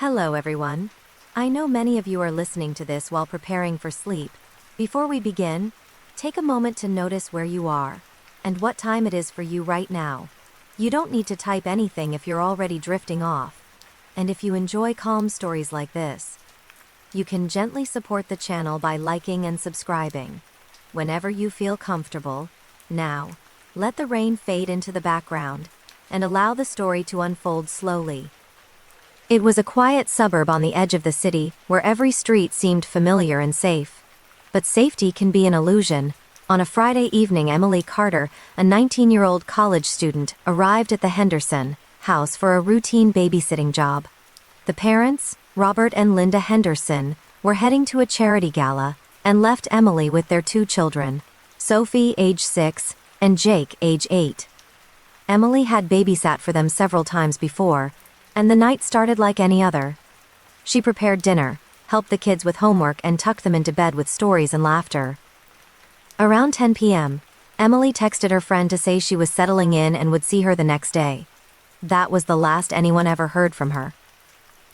Hello, everyone. I know many of you are listening to this while preparing for sleep. Before we begin, take a moment to notice where you are and what time it is for you right now. You don't need to type anything if you're already drifting off. And if you enjoy calm stories like this, you can gently support the channel by liking and subscribing. Whenever you feel comfortable, now, let the rain fade into the background and allow the story to unfold slowly. It was a quiet suburb on the edge of the city where every street seemed familiar and safe. But safety can be an illusion. On a Friday evening, Emily Carter, a 19-year-old college student, arrived at the Henderson house for a routine babysitting job. The parents, Robert and Linda Henderson, were heading to a charity gala and left Emily with their two children, Sophie, age 6, and Jake, age 8. Emily had babysat for them several times before, and the night started like any other. She prepared dinner, helped the kids with homework, and tucked them into bed with stories and laughter. Around 10 p.m., Emily texted her friend to say she was settling in and would see her the next day. That was the last anyone ever heard from her.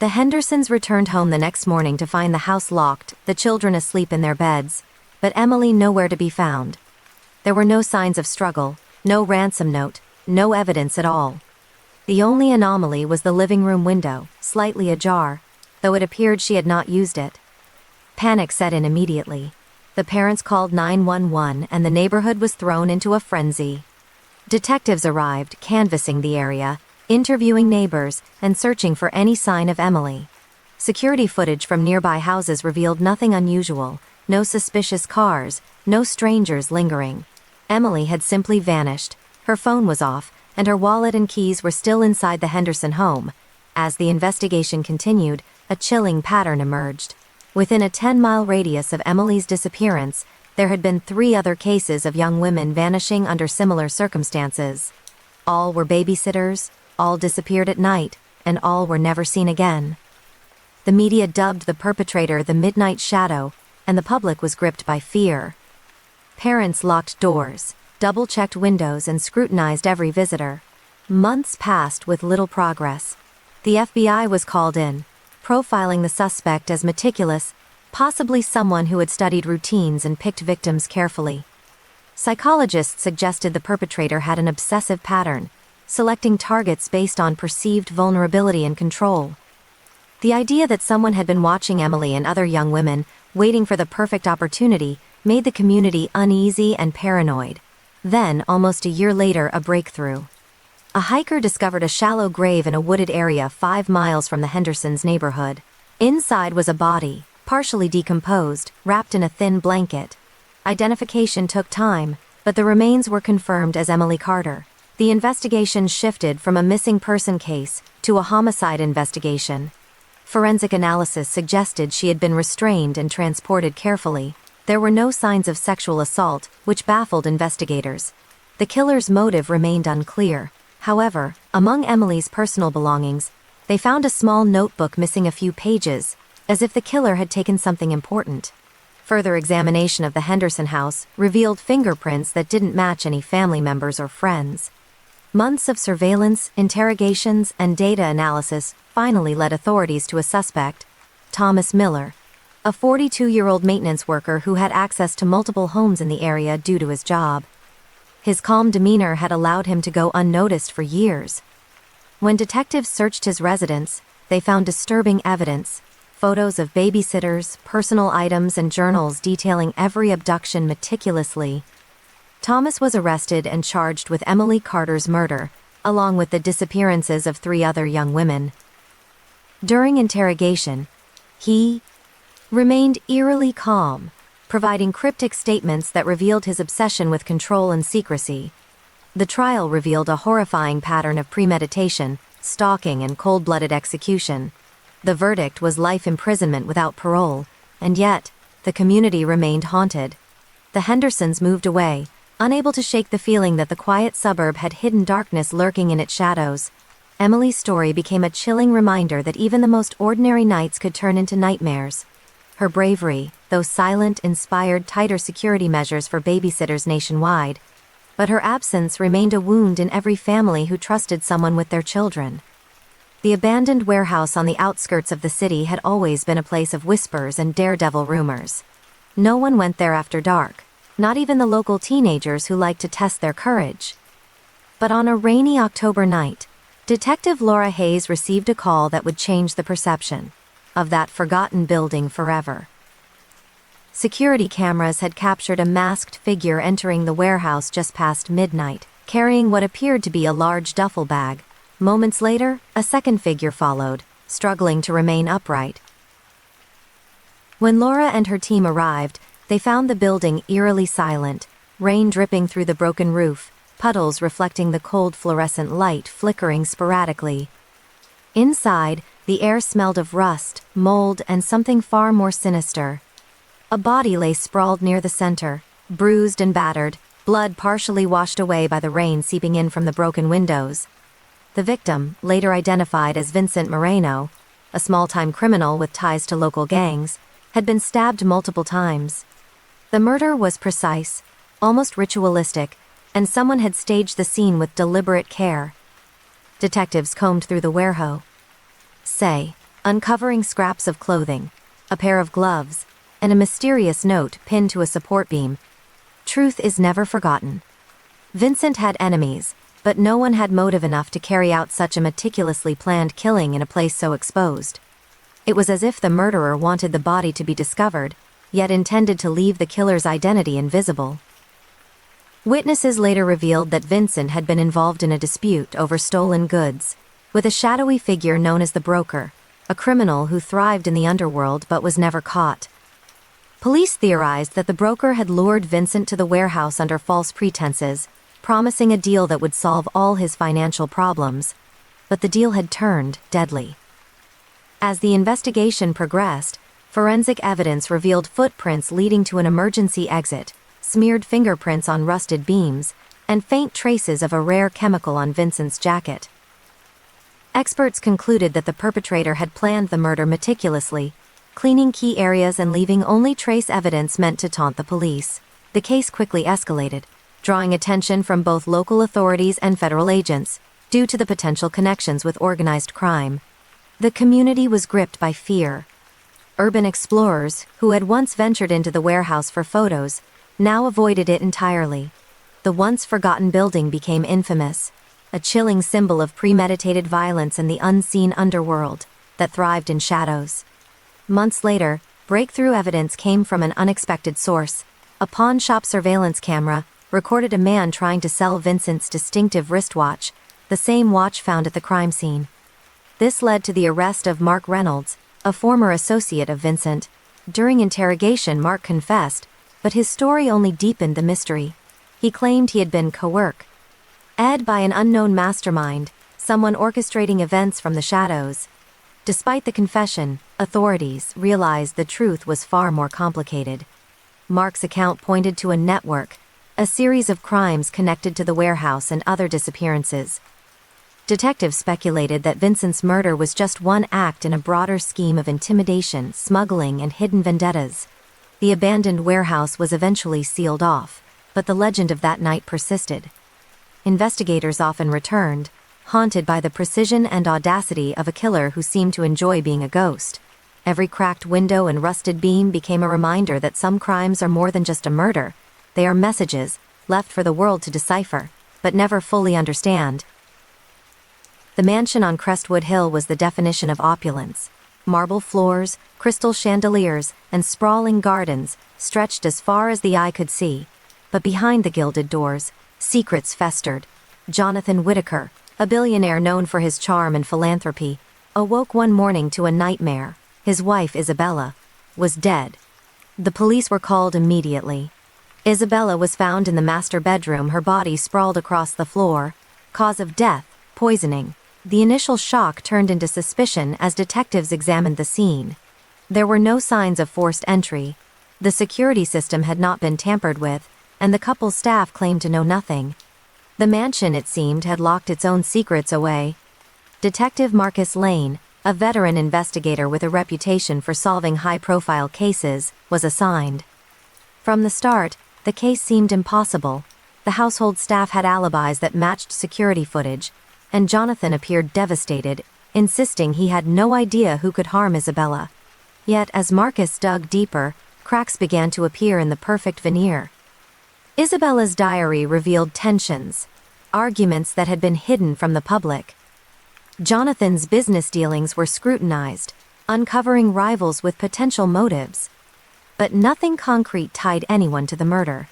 The Hendersons returned home the next morning to find the house locked, the children asleep in their beds, but Emily nowhere to be found. There were no signs of struggle, no ransom note, no evidence at all. The only anomaly was the living room window, slightly ajar, though it appeared she had not used it. Panic set in immediately. The parents called 911 and the neighborhood was thrown into a frenzy. Detectives arrived, canvassing the area, interviewing neighbors, and searching for any sign of Emily. Security footage from nearby houses revealed nothing unusual, no suspicious cars, no strangers lingering. Emily had simply vanished. Her phone was off, and her wallet and keys were still inside the Henderson home. As the investigation continued, a chilling pattern emerged. Within a 10-mile radius of Emily's disappearance, there had been 3 other cases of young women vanishing under similar circumstances. All were babysitters, all disappeared at night, and all were never seen again. The media dubbed the perpetrator the Midnight Shadow, and the public was gripped by fear. Parents locked doors, double-checked windows, and scrutinized every visitor. Months passed with little progress. The FBI was called in, profiling the suspect as meticulous, possibly someone who had studied routines and picked victims carefully. Psychologists suggested the perpetrator had an obsessive pattern, selecting targets based on perceived vulnerability and control. The idea that someone had been watching Emily and other young women, waiting for the perfect opportunity, made the community uneasy and paranoid. Then, almost a year later, a breakthrough. A hiker discovered a shallow grave in a wooded area 5 miles from the Hendersons' neighborhood. Inside was a body, partially decomposed, wrapped in a thin blanket. Identification took time, but the remains were confirmed as Emily Carter. The investigation shifted from a missing person case to a homicide investigation. Forensic analysis suggested she had been restrained and transported carefully. There were no signs of sexual assault, which baffled investigators. The killer's motive remained unclear. However, among Emily's personal belongings, they found a small notebook missing a few pages, as if the killer had taken something important. Further examination of the Henderson house revealed fingerprints that didn't match any family members or friends. Months of surveillance, interrogations, and data analysis finally led authorities to a suspect, Thomas Miller, a 42-year-old maintenance worker who had access to multiple homes in the area due to his job. His calm demeanor had allowed him to go unnoticed for years. When detectives searched his residence, they found disturbing evidence: photos of babysitters, personal items, and journals detailing every abduction meticulously. Thomas was arrested and charged with Emily Carter's murder, along with the disappearances of 3 other young women. During interrogation, he remained eerily calm, providing cryptic statements that revealed his obsession with control and secrecy. The trial revealed a horrifying pattern of premeditation, stalking, and cold-blooded execution. The verdict was life imprisonment without parole, and yet, the community remained haunted. The Hendersons moved away, unable to shake the feeling that the quiet suburb had hidden darkness lurking in its shadows. Emily's story became a chilling reminder that even the most ordinary nights could turn into nightmares. Her bravery, though silent, inspired tighter security measures for babysitters nationwide, but her absence remained a wound in every family who trusted someone with their children. The abandoned warehouse on the outskirts of the city had always been a place of whispers and daredevil rumors. No one went there after dark, not even the local teenagers who liked to test their courage. But on a rainy October night, Detective Laura Hayes received a call that would change the perception of that forgotten building forever. Security cameras had captured a masked figure entering the warehouse just past midnight, carrying what appeared to be a large duffel bag. Moments later, a second figure followed, struggling to remain upright. When Laura and her team arrived, they found the building eerily silent, rain dripping through the broken roof, puddles reflecting the cold fluorescent light flickering sporadically. Inside, the air smelled of rust, mold, and something far more sinister. A body lay sprawled near the center, bruised and battered, blood partially washed away by the rain seeping in from the broken windows. The victim, later identified as Vincent Moreno, a small-time criminal with ties to local gangs, had been stabbed multiple times. The murder was precise, almost ritualistic, and someone had staged the scene with deliberate care. Detectives combed through the warehouse, uncovering scraps of clothing, a pair of gloves, and a mysterious note pinned to a support beam. Truth is never forgotten. Vincent had enemies, but no one had motive enough to carry out such a meticulously planned killing in a place so exposed. It was as if the murderer wanted the body to be discovered, yet intended to leave the killer's identity invisible. Witnesses later revealed that Vincent had been involved in a dispute over stolen goods, with a shadowy figure known as the Broker, a criminal who thrived in the underworld but was never caught. Police theorized that the broker had lured Vincent to the warehouse under false pretenses, promising a deal that would solve all his financial problems. But the deal had turned deadly. As the investigation progressed, forensic evidence revealed footprints leading to an emergency exit, smeared fingerprints on rusted beams, and faint traces of a rare chemical on Vincent's jacket. Experts concluded that the perpetrator had planned the murder meticulously, cleaning key areas and leaving only trace evidence meant to taunt the police. The case quickly escalated, drawing attention from both local authorities and federal agents, due to the potential connections with organized crime. The community was gripped by fear. Urban explorers, who had once ventured into the warehouse for photos, now avoided it entirely. The once forgotten building became infamous, a chilling symbol of premeditated violence in the unseen underworld that thrived in shadows. Months later, breakthrough evidence came from an unexpected source. A pawn shop surveillance camera recorded a man trying to sell Vincent's distinctive wristwatch, the same watch found at the crime scene. This led to the arrest of Mark Reynolds, a former associate of Vincent. During interrogation, Mark confessed, but his story only deepened the mystery. He claimed he had been coerced by an unknown mastermind, someone orchestrating events from the shadows. Despite the confession, authorities realized the truth was far more complicated. Mark's account pointed to a network, a series of crimes connected to the warehouse and other disappearances. Detectives speculated that Vincent's murder was just one act in a broader scheme of intimidation, smuggling, and hidden vendettas. The abandoned warehouse was eventually sealed off, but the legend of that night persisted. Investigators often returned, haunted by the precision and audacity of a killer who seemed to enjoy being a ghost. Every cracked window and rusted beam became a reminder that some crimes are more than just a murder. They are messages, left for the world to decipher, but never fully understand. The mansion on Crestwood Hill was the definition of opulence. Marble floors, crystal chandeliers, and sprawling gardens stretched as far as the eye could see. But behind the gilded doors, secrets festered. Jonathan Whitaker, a billionaire known for his charm and philanthropy, awoke one morning to a nightmare. His wife, Isabella, was dead. The police were called immediately. Isabella was found in the master bedroom, her body sprawled across the floor. Cause of death, poisoning. The initial shock turned into suspicion as detectives examined the scene. There were no signs of forced entry. The security system had not been tampered with, and the couple's staff claimed to know nothing. The mansion, it seemed, had locked its own secrets away. Detective Marcus Lane, a veteran investigator with a reputation for solving high-profile cases, was assigned. From the start, the case seemed impossible. The household staff had alibis that matched security footage, and Jonathan appeared devastated, insisting he had no idea who could harm Isabella. Yet as Marcus dug deeper, cracks began to appear in the perfect veneer. Isabella's diary revealed tensions, arguments that had been hidden from the public. Jonathan's business dealings were scrutinized, uncovering rivals with potential motives. But nothing concrete tied anyone to the murder.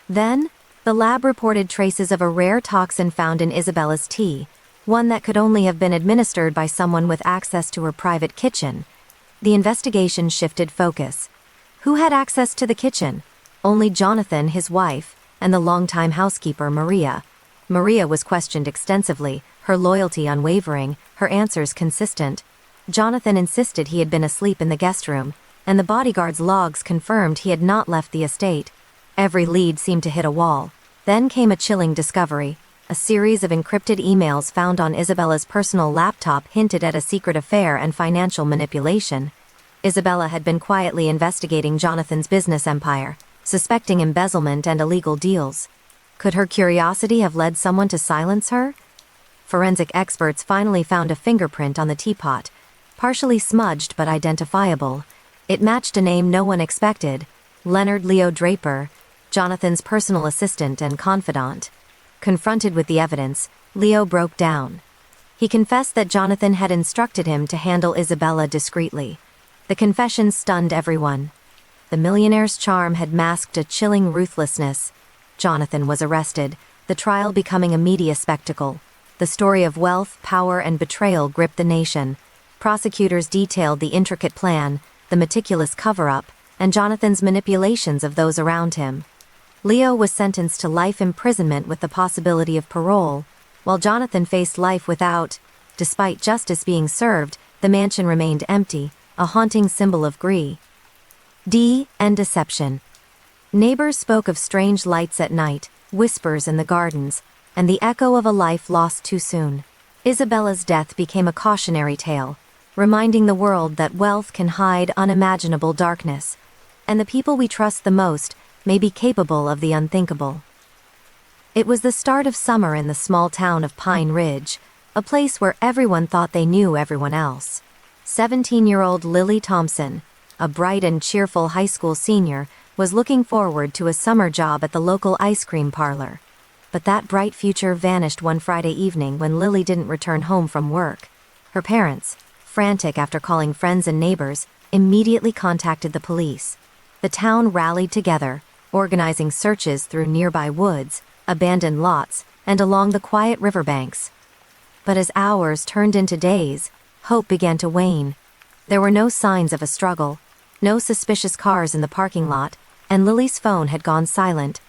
Then, the lab reported traces of a rare toxin found in Isabella's tea, one that could only have been administered by someone with access to her private kitchen. The investigation shifted focus. Who had access to the kitchen? Only Jonathan, his wife, and the longtime housekeeper, Maria. Maria was questioned extensively, her loyalty unwavering, her answers consistent. Jonathan insisted he had been asleep in the guest room, and the bodyguard's logs confirmed he had not left the estate. Every lead seemed to hit a wall. Then came a chilling discovery. A series of encrypted emails found on Isabella's personal laptop hinted at a secret affair and financial manipulation. Isabella had been quietly investigating Jonathan's business empire, suspecting embezzlement and illegal deals. Could her curiosity have led someone to silence her? Forensic experts finally found a fingerprint on the teapot, partially smudged but identifiable. It matched a name no one expected: Leonard Leo Draper, Jonathan's personal assistant and confidant. Confronted with the evidence, Leo broke down. He confessed that Jonathan had instructed him to handle Isabella discreetly. The confession stunned everyone. The millionaire's charm had masked a chilling ruthlessness. Jonathan was arrested, the trial becoming a media spectacle. The story of wealth, power, and betrayal gripped the nation. Prosecutors detailed the intricate plan, the meticulous cover-up, and Jonathan's manipulations of those around him. Leo was sentenced to life imprisonment with the possibility of parole, while Jonathan faced life without. Despite justice being served, the mansion remained empty, a haunting symbol of greed and deception. Neighbors spoke of strange lights at night, whispers in the gardens, and the echo of a life lost too soon. Isabella's death became a cautionary tale, reminding the world that wealth can hide unimaginable darkness, and the people we trust the most may be capable of the unthinkable. It was the start of summer in the small town of Pine Ridge, a place where everyone thought they knew everyone else. 17-year-old Lily Thompson, a bright and cheerful high school senior, was looking forward to a summer job at the local ice cream parlor. But that bright future vanished one Friday evening when Lily didn't return home from work. Her parents, frantic after calling friends and neighbors, immediately contacted the police. The town rallied together, organizing searches through nearby woods, abandoned lots, and along the quiet riverbanks. But as hours turned into days, hope began to wane. There were no signs of a struggle, no suspicious cars in the parking lot, and Lily's phone had gone silent.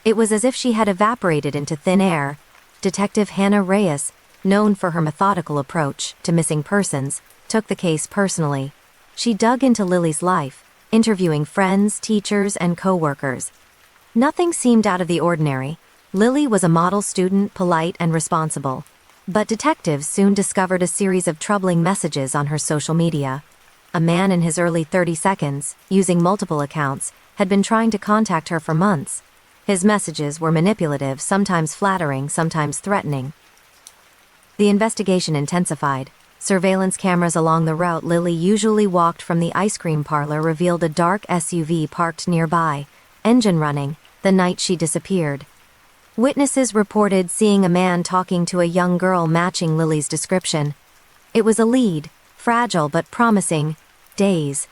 It was as if she had evaporated into thin air. Detective Hannah Reyes, known for her methodical approach to missing persons, took the case personally. She dug into Lily's life, interviewing friends, teachers, and co-workers. Nothing seemed out of the ordinary. Lily was a model student, polite and responsible. But detectives soon discovered a series of troubling messages on her social media. A man in his early 30s, using multiple accounts, had been trying to contact her for months. His messages were manipulative, sometimes flattering, sometimes threatening. The investigation intensified. Surveillance cameras along the route Lily usually walked from the ice cream parlor revealed a dark SUV parked nearby, engine running, the night she disappeared. Witnesses reported seeing a man talking to a young girl matching Lily's description. It was a lead, fragile but promising. Days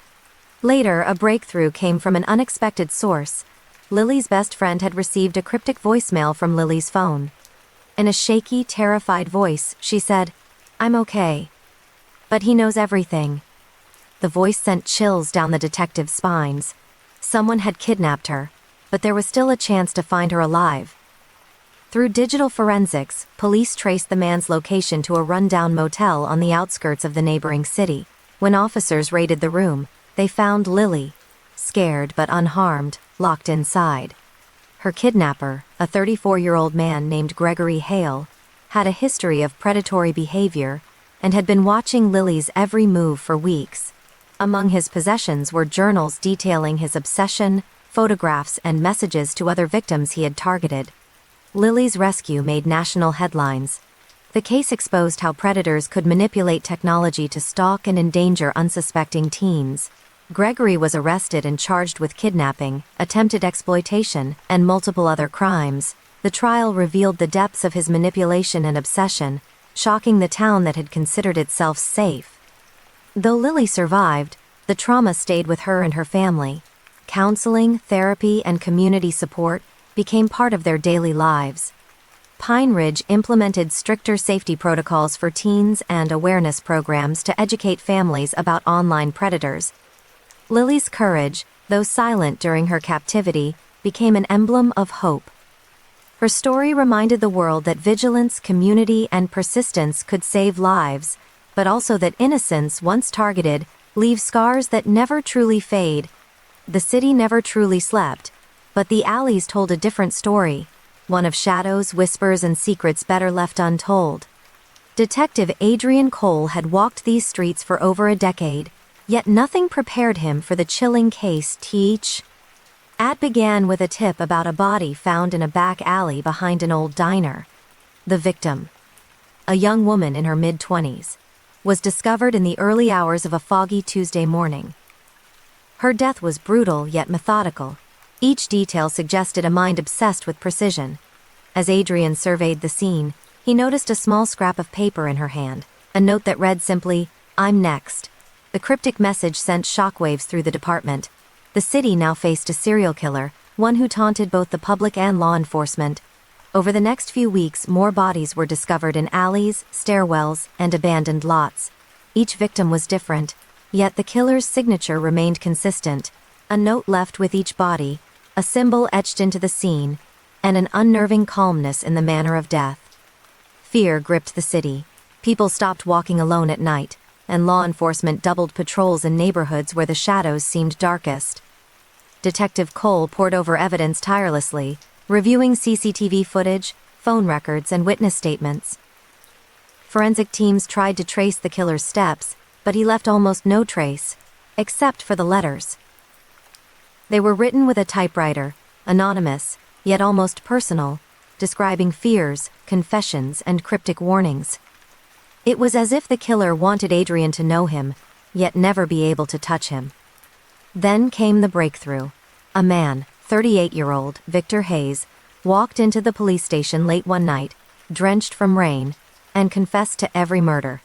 later, a breakthrough came from an unexpected source. Lily's best friend had received a cryptic voicemail from Lily's phone. In a shaky, terrified voice, she said, "I'm okay. But he knows everything." The voice sent chills down the detective's spines. Someone had kidnapped her, but there was still a chance to find her alive. Through digital forensics, police traced the man's location to a rundown motel on the outskirts of the neighboring city. When officers raided the room, they found Lily, scared but unharmed, locked inside. Her kidnapper, a 34-year-old man named Gregory Hale, had a history of predatory behavior and had been watching Lily's every move for weeks. Among his possessions were journals detailing his obsession, photographs, and messages to other victims he had targeted. Lily's rescue made national headlines. The case exposed how predators could manipulate technology to stalk and endanger unsuspecting teens. Gregory was arrested and charged with kidnapping, attempted exploitation, and multiple other crimes. The trial revealed the depths of his manipulation and obsession, shocking the town that had considered itself safe. Though Lily survived, the trauma stayed with her and her family. Counseling, therapy, and community support became part of their daily lives. Pine Ridge implemented stricter safety protocols for teens and awareness programs to educate families about online predators. Lily's courage, though silent during her captivity, became an emblem of hope. Her story reminded the world that vigilance, community, and persistence could save lives, but also that innocence, once targeted, leaves scars that never truly fade. The city never truly slept, but the alleys told a different story, one of shadows, whispers, and secrets better left untold. Detective Adrian Cole had walked these streets for over a decade, yet nothing prepared him for the chilling case. It began with a tip about a body found in a back alley behind an old diner. The victim, a young woman in her mid-20s, was discovered in the early hours of a foggy Tuesday morning. Her death was brutal yet methodical. Each detail suggested a mind obsessed with precision. As Adrian surveyed the scene, he noticed a small scrap of paper in her hand, a note that read simply, "I'm next." The cryptic message sent shockwaves through the department. The city now faced a serial killer, one who taunted both the public and law enforcement. Over the next few weeks, more bodies were discovered in alleys, stairwells, and abandoned lots. Each victim was different, yet the killer's signature remained consistent. A note left with each body, a symbol etched into the scene, and an unnerving calmness in the manner of death. Fear gripped the city. People stopped walking alone at night, and law enforcement doubled patrols in neighborhoods where the shadows seemed darkest. Detective Cole pored over evidence tirelessly, reviewing CCTV footage, phone records, and witness statements. Forensic teams tried to trace the killer's steps, but he left almost no trace, except for the letters. They were written with a typewriter, anonymous, yet almost personal, describing fears, confessions, and cryptic warnings. It was as if the killer wanted Adrian to know him, yet never be able to touch him. Then came the breakthrough. A man, 38-year-old Victor Hayes, walked into the police station late one night, drenched from rain, and confessed to every murder.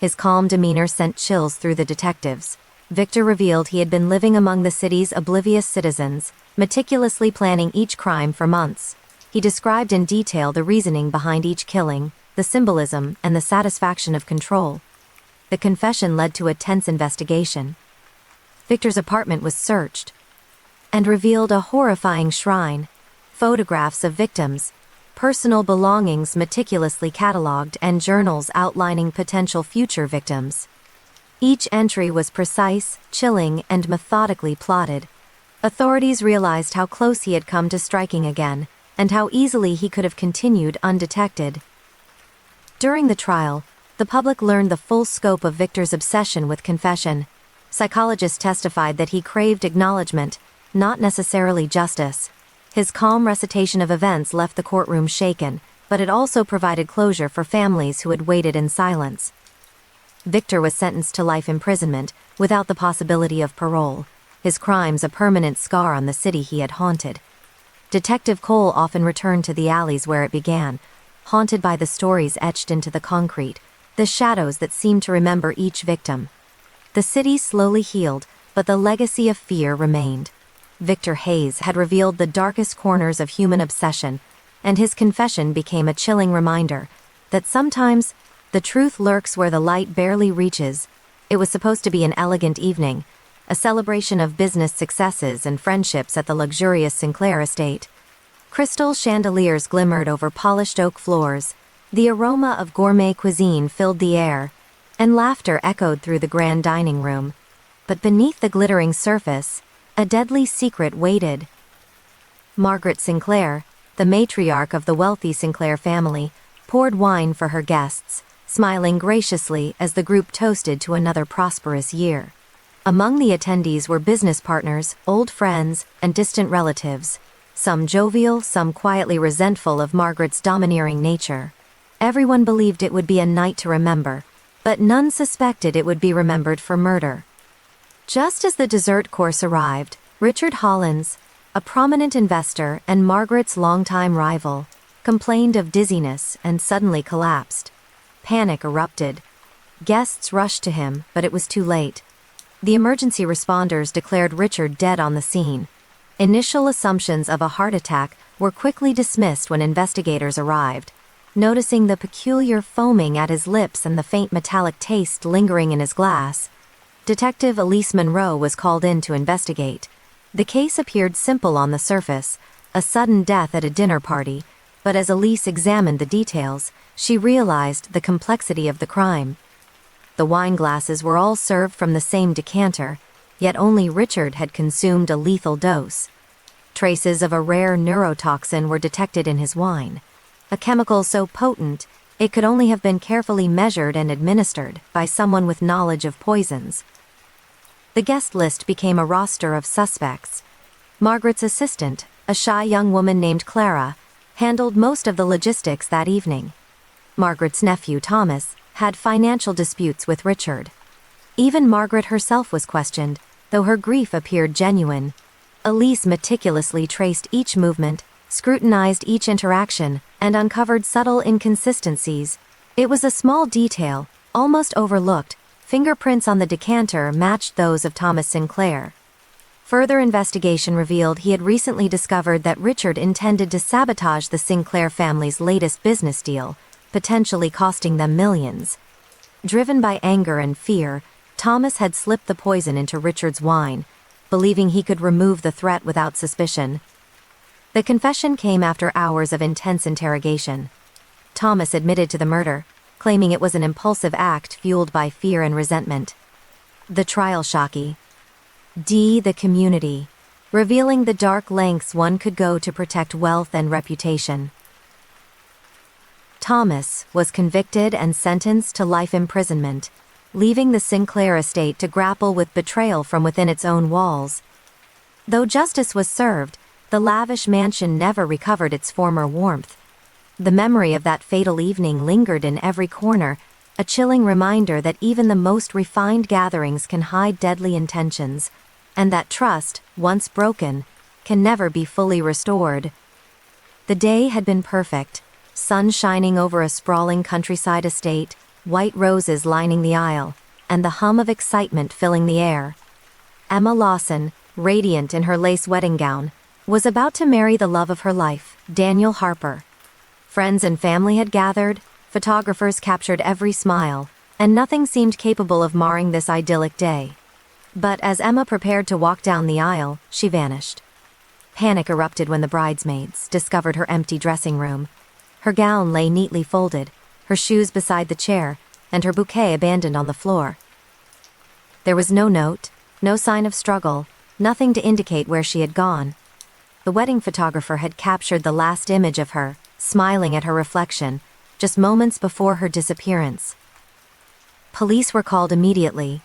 His calm demeanor sent chills through the detectives. Victor revealed he had been living among the city's oblivious citizens, meticulously planning each crime for months. He described in detail the reasoning behind each killing, the symbolism, and the satisfaction of control. The confession led to a tense investigation. Victor's apartment was searched and revealed a horrifying shrine, photographs of victims, personal belongings meticulously catalogued, and journals outlining potential future victims. Each entry was precise, chilling, and methodically plotted. Authorities realized how close he had come to striking again, and how easily he could have continued undetected. During the trial, the public learned the full scope of Victor's obsession with confession. Psychologists testified that he craved acknowledgement, not necessarily justice. His calm recitation of events left the courtroom shaken, but it also provided closure for families who had waited in silence. Victor was sentenced to life imprisonment, without the possibility of parole, his crimes a permanent scar on the city he had haunted. Detective Cole often returned to the alleys where it began, haunted by the stories etched into the concrete, the shadows that seemed to remember each victim. The city slowly healed, but the legacy of fear remained. Victor Hayes had revealed the darkest corners of human obsession, and his confession became a chilling reminder that sometimes the truth lurks where the light barely reaches. It was supposed to be an elegant evening, a celebration of business successes and friendships at the luxurious Sinclair estate. Crystal chandeliers glimmered over polished oak floors, the aroma of gourmet cuisine filled the air, and laughter echoed through the grand dining room. But beneath the glittering surface, a deadly secret waited. Margaret Sinclair, the matriarch of the wealthy Sinclair family, poured wine for her guests, smiling graciously as the group toasted to another prosperous year. Among the attendees were business partners, old friends, and distant relatives, some jovial, some quietly resentful of Margaret's domineering nature. Everyone believed it would be a night to remember, but none suspected it would be remembered for murder. Just as the dessert course arrived, Richard Hollins, a prominent investor and Margaret's longtime rival, complained of dizziness and suddenly collapsed. Panic erupted. Guests rushed to him, but it was too late. The emergency responders declared Richard dead on the scene. Initial assumptions of a heart attack were quickly dismissed when investigators arrived. Noticing the peculiar foaming at his lips and the faint metallic taste lingering in his glass, Detective Elise Monroe was called in to investigate. The case appeared simple on the surface, a sudden death at a dinner party, but as Elise examined the details, she realized the complexity of the crime. The wine glasses were all served from the same decanter, yet only Richard had consumed a lethal dose. Traces of a rare neurotoxin were detected in his wine, a chemical so potent it could only have been carefully measured and administered by someone with knowledge of poisons. The guest list became a roster of suspects. Margaret's assistant, a shy young woman named Clara, handled most of the logistics that evening. Margaret's nephew, Thomas, had financial disputes with Richard. Even Margaret herself was questioned, though her grief appeared genuine. Elise meticulously traced each movement, scrutinized each interaction, and uncovered subtle inconsistencies. It was a small detail, almost overlooked. Fingerprints on the decanter matched those of Thomas Sinclair. Further investigation revealed he had recently discovered that Richard intended to sabotage the Sinclair family's latest business deal, potentially costing them millions. Driven by anger and fear, Thomas had slipped the poison into Richard's wine, believing he could remove the threat without suspicion. The confession came after hours of intense interrogation. Thomas admitted to the murder, claiming it was an impulsive act fueled by fear and resentment. The trial shocky. The community, revealing the dark lengths one could go to protect wealth and reputation. Thomas was convicted and sentenced to life imprisonment, leaving the Sinclair estate to grapple with betrayal from within its own walls. Though justice was served, the lavish mansion never recovered its former warmth. The memory of that fatal evening lingered in every corner, a chilling reminder that even the most refined gatherings can hide deadly intentions, and that trust, once broken, can never be fully restored. The day had been perfect, sun shining over a sprawling countryside estate, white roses lining the aisle, and the hum of excitement filling the air. Emma Lawson, radiant in her lace wedding gown, was about to marry the love of her life, Daniel Harper. Friends and family had gathered, photographers captured every smile, and nothing seemed capable of marring this idyllic day. But as Emma prepared to walk down the aisle, she vanished. Panic erupted when the bridesmaids discovered her empty dressing room. Her gown lay neatly folded, her shoes beside the chair, and her bouquet abandoned on the floor. There was no note, no sign of struggle, nothing to indicate where she had gone. The wedding photographer had captured the last image of her, smiling at her reflection, just moments before her disappearance. Police were called immediately.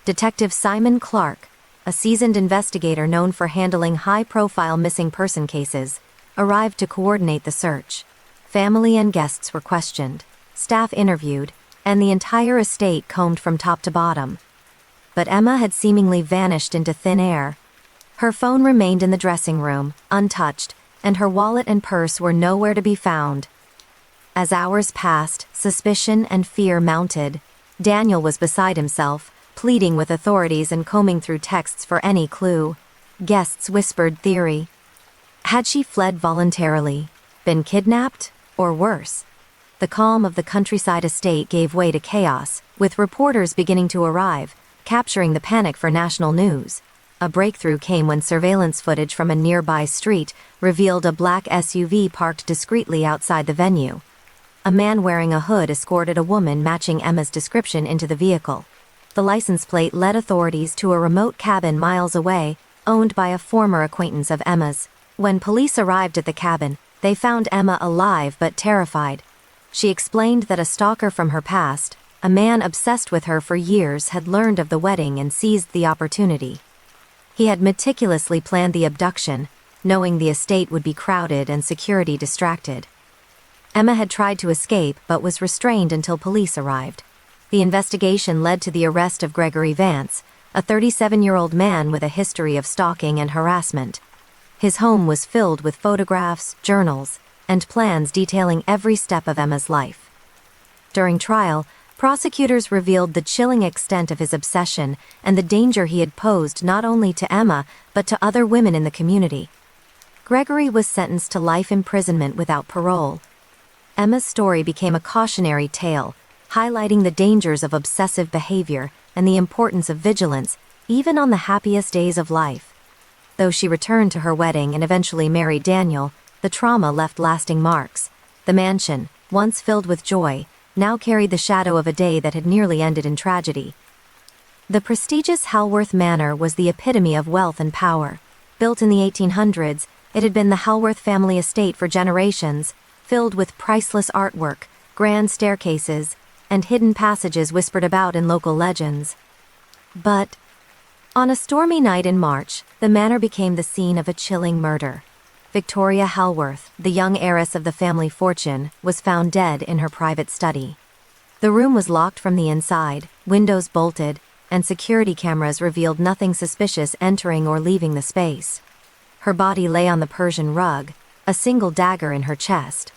Detective Simon Clark, a seasoned investigator known for handling high-profile missing person cases, arrived to coordinate the search. Family and guests were questioned, staff interviewed, and the entire estate combed from top to bottom. But Emma had seemingly vanished into thin air. Her phone remained in the dressing room, untouched, and her wallet and purse were nowhere to be found. As hours passed, suspicion and fear mounted. Daniel was beside himself, pleading with authorities and combing through texts for any clue. Guests whispered theory. Had she fled voluntarily, been kidnapped, or worse? The calm of the countryside estate gave way to chaos, with reporters beginning to arrive, capturing the panic for national news. A breakthrough came when surveillance footage from a nearby street revealed a black SUV parked discreetly outside the venue. A man wearing a hood escorted a woman matching Emma's description into the vehicle. The license plate led authorities to a remote cabin miles away, owned by a former acquaintance of Emma's. When police arrived at the cabin, they found Emma alive but terrified. She explained that a stalker from her past, a man obsessed with her for years, had learned of the wedding and seized the opportunity. He had meticulously planned the abduction, knowing the estate would be crowded and security distracted. Emma had tried to escape but was restrained until police arrived. The investigation led to the arrest of Gregory Vance, a 37-year-old man with a history of stalking and harassment. His home was filled with photographs, journals, and plans detailing every step of Emma's life. During trial, prosecutors revealed the chilling extent of his obsession and the danger he had posed not only to Emma but to other women in the community. Gregory was sentenced to life imprisonment without parole. Emma's story became a cautionary tale, highlighting the dangers of obsessive behavior and the importance of vigilance, even on the happiest days of life. Though she returned to her wedding and eventually married Daniel, the trauma left lasting marks. The mansion, once filled with joy, now carried the shadow of a day that had nearly ended in tragedy. The prestigious Halworth Manor was the epitome of wealth and power. Built in the 1800s, it had been the Halworth family estate for generations, filled with priceless artwork, grand staircases, and hidden passages whispered about in local legends. But on a stormy night in March, the manor became the scene of a chilling murder. Victoria Halworth, the young heiress of the family fortune, was found dead in her private study. The room was locked from the inside, windows bolted, and security cameras revealed nothing suspicious entering or leaving the space. Her body lay on the Persian rug, a single dagger in her chest.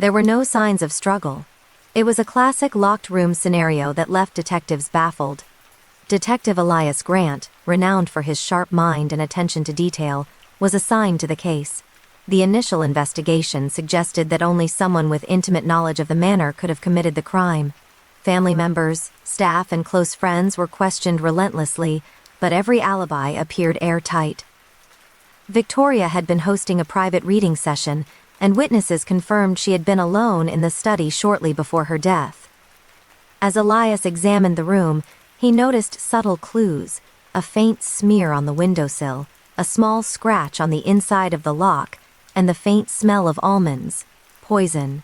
There were no signs of struggle. It was a classic locked room scenario that left detectives baffled. Detective Elias Grant, renowned for his sharp mind and attention to detail, was assigned to the case. The initial investigation suggested that only someone with intimate knowledge of the manor could have committed the crime. Family members, staff, and close friends were questioned relentlessly, but every alibi appeared airtight. Victoria had been hosting a private reading session, and witnesses confirmed she had been alone in the study shortly before her death. As Elias examined the room, he noticed subtle clues: a faint smear on the windowsill, a small scratch on the inside of the lock, and the faint smell of almonds, poison.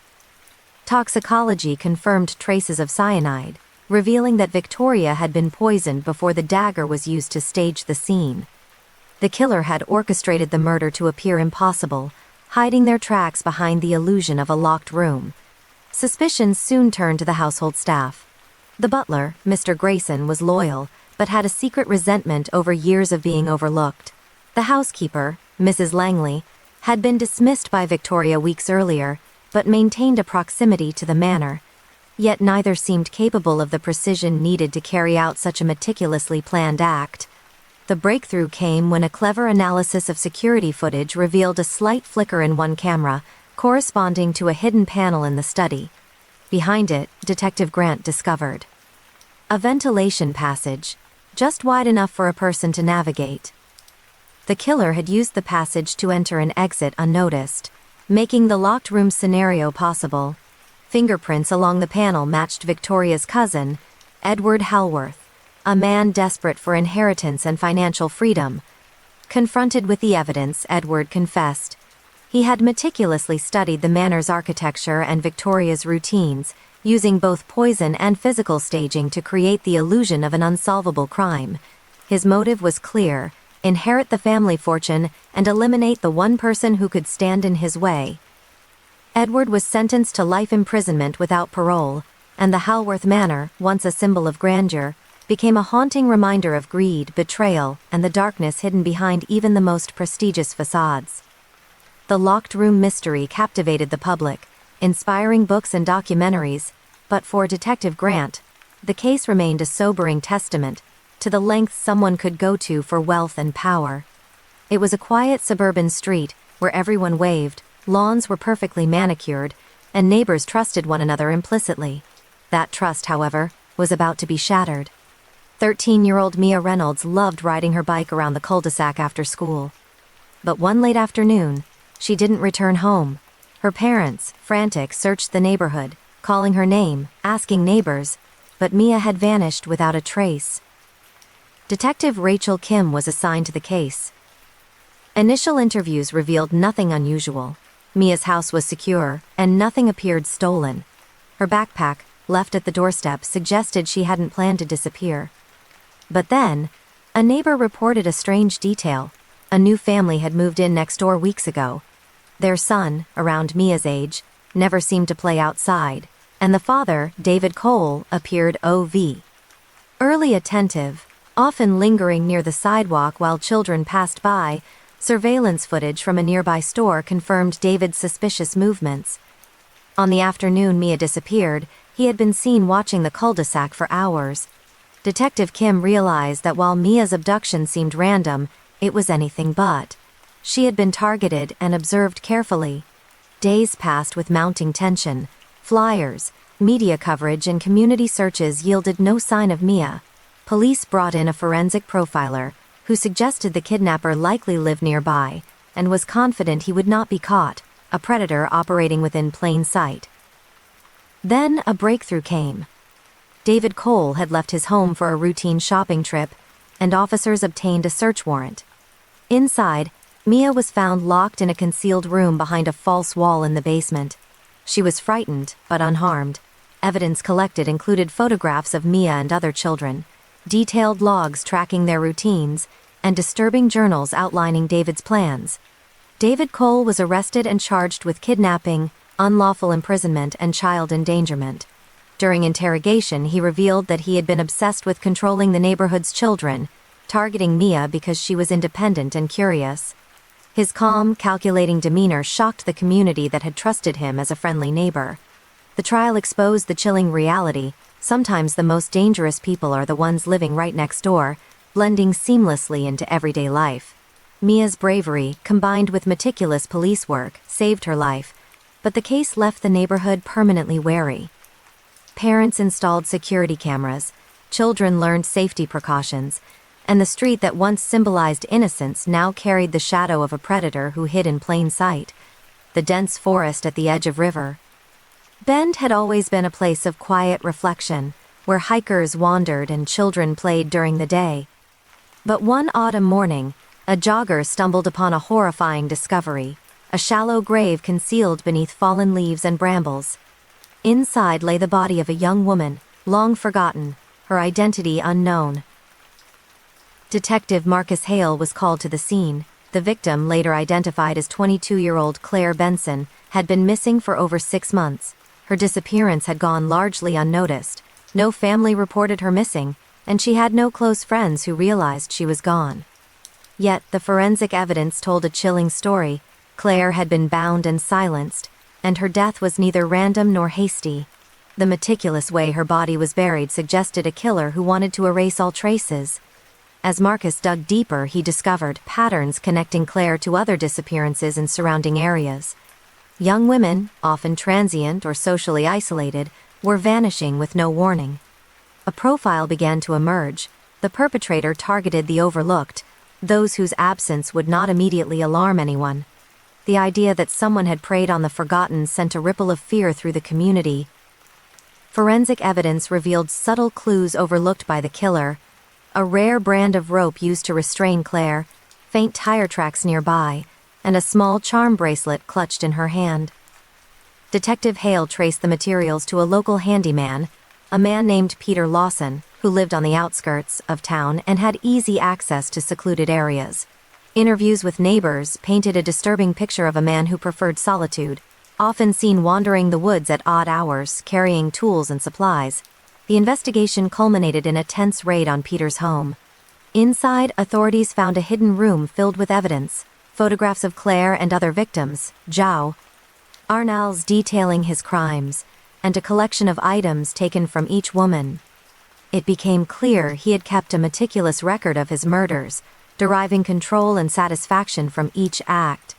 Toxicology confirmed traces of cyanide, revealing that Victoria had been poisoned before the dagger was used to stage the scene. The killer had orchestrated the murder to appear impossible, hiding their tracks behind the illusion of a locked room. Suspicions soon turned to the household staff. The butler, Mr. Grayson, was loyal, but had a secret resentment over years of being overlooked. The housekeeper, Mrs. Langley, had been dismissed by Victoria weeks earlier, but maintained a proximity to the manor. Yet neither seemed capable of the precision needed to carry out such a meticulously planned act. The breakthrough came when a clever analysis of security footage revealed a slight flicker in one camera, corresponding to a hidden panel in the study. Behind it, Detective Grant discovered a ventilation passage, just wide enough for a person to navigate. The killer had used the passage to enter and exit unnoticed, making the locked room scenario possible. Fingerprints along the panel matched Victoria's cousin, Edward Halworth, a man desperate for inheritance and financial freedom. Confronted with the evidence, Edward confessed. He had meticulously studied the manor's architecture and Victoria's routines, using both poison and physical staging to create the illusion of an unsolvable crime. His motive was clear: inherit the family fortune and eliminate the one person who could stand in his way. Edward was sentenced to life imprisonment without parole, and the Halworth Manor, once a symbol of grandeur, became a haunting reminder of greed, betrayal, and the darkness hidden behind even the most prestigious facades. The locked room mystery captivated the public, inspiring books and documentaries, but for Detective Grant, the case remained a sobering testament to the lengths someone could go to for wealth and power. It was a quiet suburban street where everyone waved, lawns were perfectly manicured, and neighbors trusted one another implicitly. That trust, however, was about to be shattered. 13-year-old Mia Reynolds loved riding her bike around the cul-de-sac after school. But one late afternoon, she didn't return home. Her parents, frantic, searched the neighborhood, calling her name, asking neighbors, but Mia had vanished without a trace. Detective Rachel Kim was assigned to the case. Initial interviews revealed nothing unusual. Mia's house was secure, and nothing appeared stolen. Her backpack, left at the doorstep, suggested she hadn't planned to disappear. But then, a neighbor reported a strange detail. A new family had moved in next door weeks ago. Their son, around Mia's age, never seemed to play outside, and the father, David Cole, appeared OV. Early attentive, often lingering near the sidewalk while children passed by, surveillance footage from a nearby store confirmed David's suspicious movements. On the afternoon Mia disappeared, he had been seen watching the cul-de-sac for hours. Detective Kim realized that while Mia's abduction seemed random, it was anything but. She had been targeted and observed carefully. Days passed with mounting tension. Flyers, media coverage and community searches yielded no sign of Mia. Police brought in a forensic profiler, who suggested the kidnapper likely lived nearby, and was confident he would not be caught, a predator operating within plain sight. Then a breakthrough came. David Cole had left his home for a routine shopping trip, and officers obtained a search warrant. Inside, Mia was found locked in a concealed room behind a false wall in the basement. She was frightened, but unharmed. Evidence collected included photographs of Mia and other children, detailed logs tracking their routines, and disturbing journals outlining David's plans. David Cole was arrested and charged with kidnapping, unlawful imprisonment, and child endangerment. During interrogation, he revealed that he had been obsessed with controlling the neighborhood's children, targeting Mia because she was independent and curious. His calm, calculating demeanor shocked the community that had trusted him as a friendly neighbor. The trial exposed the chilling reality: sometimes the most dangerous people are the ones living right next door, blending seamlessly into everyday life. Mia's bravery, combined with meticulous police work, saved her life, but the case left the neighborhood permanently wary. Parents installed security cameras, children learned safety precautions, and the street that once symbolized innocence now carried the shadow of a predator who hid in plain sight: the dense forest at the edge of river. Bend had always been a place of quiet reflection, where hikers wandered and children played during the day. But one autumn morning, a jogger stumbled upon a horrifying discovery: a shallow grave concealed beneath fallen leaves and brambles. Inside lay the body of a young woman, long forgotten, her identity unknown. Detective Marcus Hale was called to the scene. The victim, later identified as 22-year-old Claire Benson, had been missing for over 6 months. Her disappearance had gone largely unnoticed. No family reported her missing, and she had no close friends who realized she was gone. Yet, the forensic evidence told a chilling story. Claire had been bound and silenced, and her death was neither random nor hasty. The meticulous way her body was buried suggested a killer who wanted to erase all traces. As Marcus dug deeper, he discovered patterns connecting Claire to other disappearances in surrounding areas. Young women, often transient or socially isolated, were vanishing with no warning. A profile began to emerge. The perpetrator targeted the overlooked, those whose absence would not immediately alarm anyone. The idea that someone had preyed on the forgotten sent a ripple of fear through the community. Forensic evidence revealed subtle clues overlooked by the killer: a rare brand of rope used to restrain Claire, faint tire tracks nearby, and a small charm bracelet clutched in her hand. Detective Hale traced the materials to a local handyman, a man named Peter Lawson, who lived on the outskirts of town and had easy access to secluded areas. Interviews with neighbors painted a disturbing picture of a man who preferred solitude, often seen wandering the woods at odd hours, carrying tools and supplies. The investigation culminated in a tense raid on Peter's home. Inside, authorities found a hidden room filled with evidence: photographs of Claire and other victims, João Arnal's detailing his crimes, and a collection of items taken from each woman. It became clear he had kept a meticulous record of his murders, deriving control and satisfaction from each act.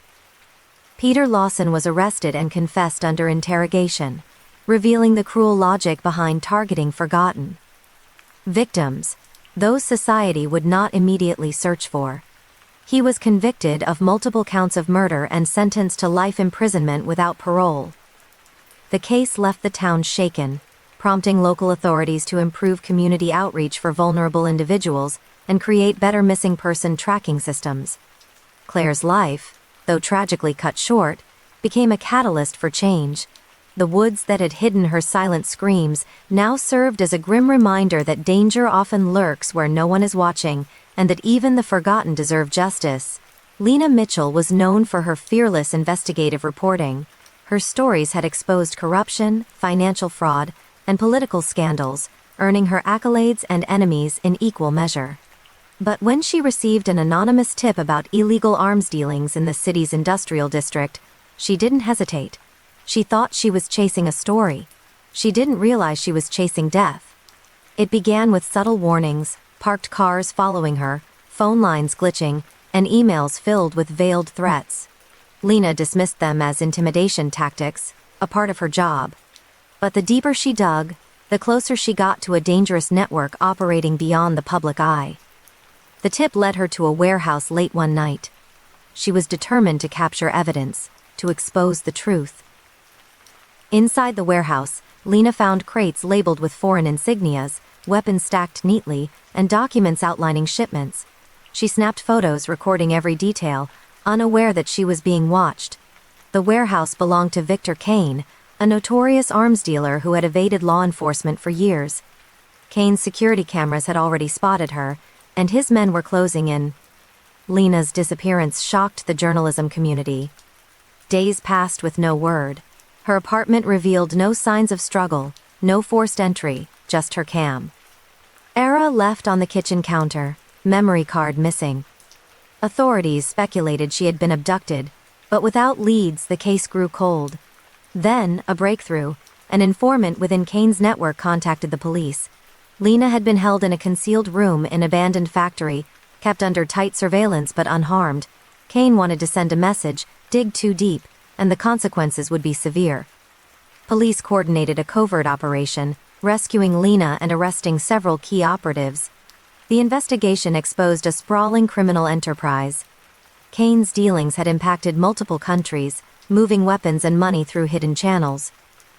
Peter Lawson was arrested and confessed under interrogation, revealing the cruel logic behind targeting forgotten victims, those society would not immediately search for. He was convicted of multiple counts of murder and sentenced to life imprisonment without parole. The case left the town shaken, prompting local authorities to improve community outreach for vulnerable individuals and create better missing person tracking systems. Claire's life, though tragically cut short, became a catalyst for change. The woods that had hidden her silent screams now served as a grim reminder that danger often lurks where no one is watching, and that even the forgotten deserve justice. Lena Mitchell was known for her fearless investigative reporting. Her stories had exposed corruption, financial fraud, and political scandals, earning her accolades and enemies in equal measure. But when she received an anonymous tip about illegal arms dealings in the city's industrial district, she didn't hesitate. She thought she was chasing a story. She didn't realize she was chasing death. It began with subtle warnings, parked cars following her, phone lines glitching, and emails filled with veiled threats. Lena dismissed them as intimidation tactics, a part of her job. But the deeper she dug, the closer she got to a dangerous network operating beyond the public eye. The tip led her to a warehouse late one night. She was determined to capture evidence, to expose the truth. Inside the warehouse, Lena found crates labeled with foreign insignias, weapons stacked neatly, and documents outlining shipments. She snapped photos recording every detail, unaware that she was being watched. The warehouse belonged to Victor Kane, a notorious arms dealer who had evaded law enforcement for years. Kane's security cameras had already spotted her, and his men were closing in. Lena's disappearance shocked the journalism community. Days passed with no word. Her apartment revealed no signs of struggle, no forced entry, just her cam. Era left on the kitchen counter, memory card missing. Authorities speculated she had been abducted, but without leads the case grew cold. Then, a breakthrough. An informant within Kane's network contacted the police. Lena had been held in a concealed room in an abandoned factory, kept under tight surveillance but unharmed. Kane wanted to send a message, dig too deep, and the consequences would be severe. Police coordinated a covert operation, rescuing Lena and arresting several key operatives. The investigation exposed a sprawling criminal enterprise. Kane's dealings had impacted multiple countries, moving weapons and money through hidden channels.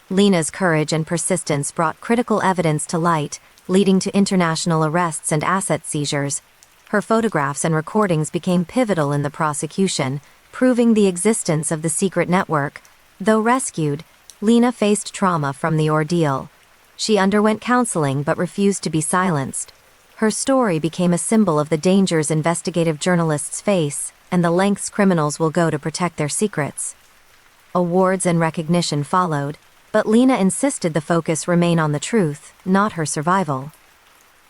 Lena's courage and persistence brought critical evidence to light, leading to international arrests and asset seizures. Her photographs and recordings became pivotal in the prosecution, proving the existence of the secret network. Though rescued, Lena faced trauma from the ordeal. She underwent counseling but refused to be silenced. Her story became a symbol of the dangers investigative journalists face and the lengths criminals will go to protect their secrets. Awards and recognition followed, but Lena insisted the focus remain on the truth, not her survival.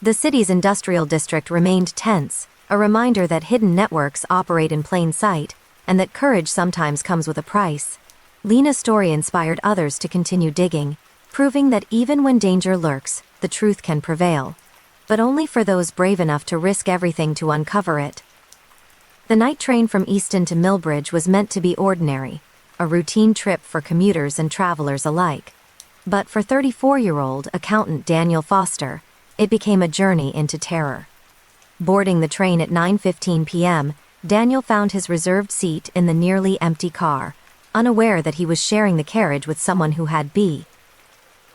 The city's industrial district remained tense, a reminder that hidden networks operate in plain sight, and that courage sometimes comes with a price. Lena's story inspired others to continue digging, proving that even when danger lurks, the truth can prevail. But only for those brave enough to risk everything to uncover it. The night train from Easton to Millbridge was meant to be ordinary, a routine trip for commuters and travelers alike. But for 34-year-old accountant Daniel Foster, it became a journey into terror. Boarding the train at 9:15 p.m., Daniel found his reserved seat in the nearly empty car, unaware that he was sharing the carriage with someone who had been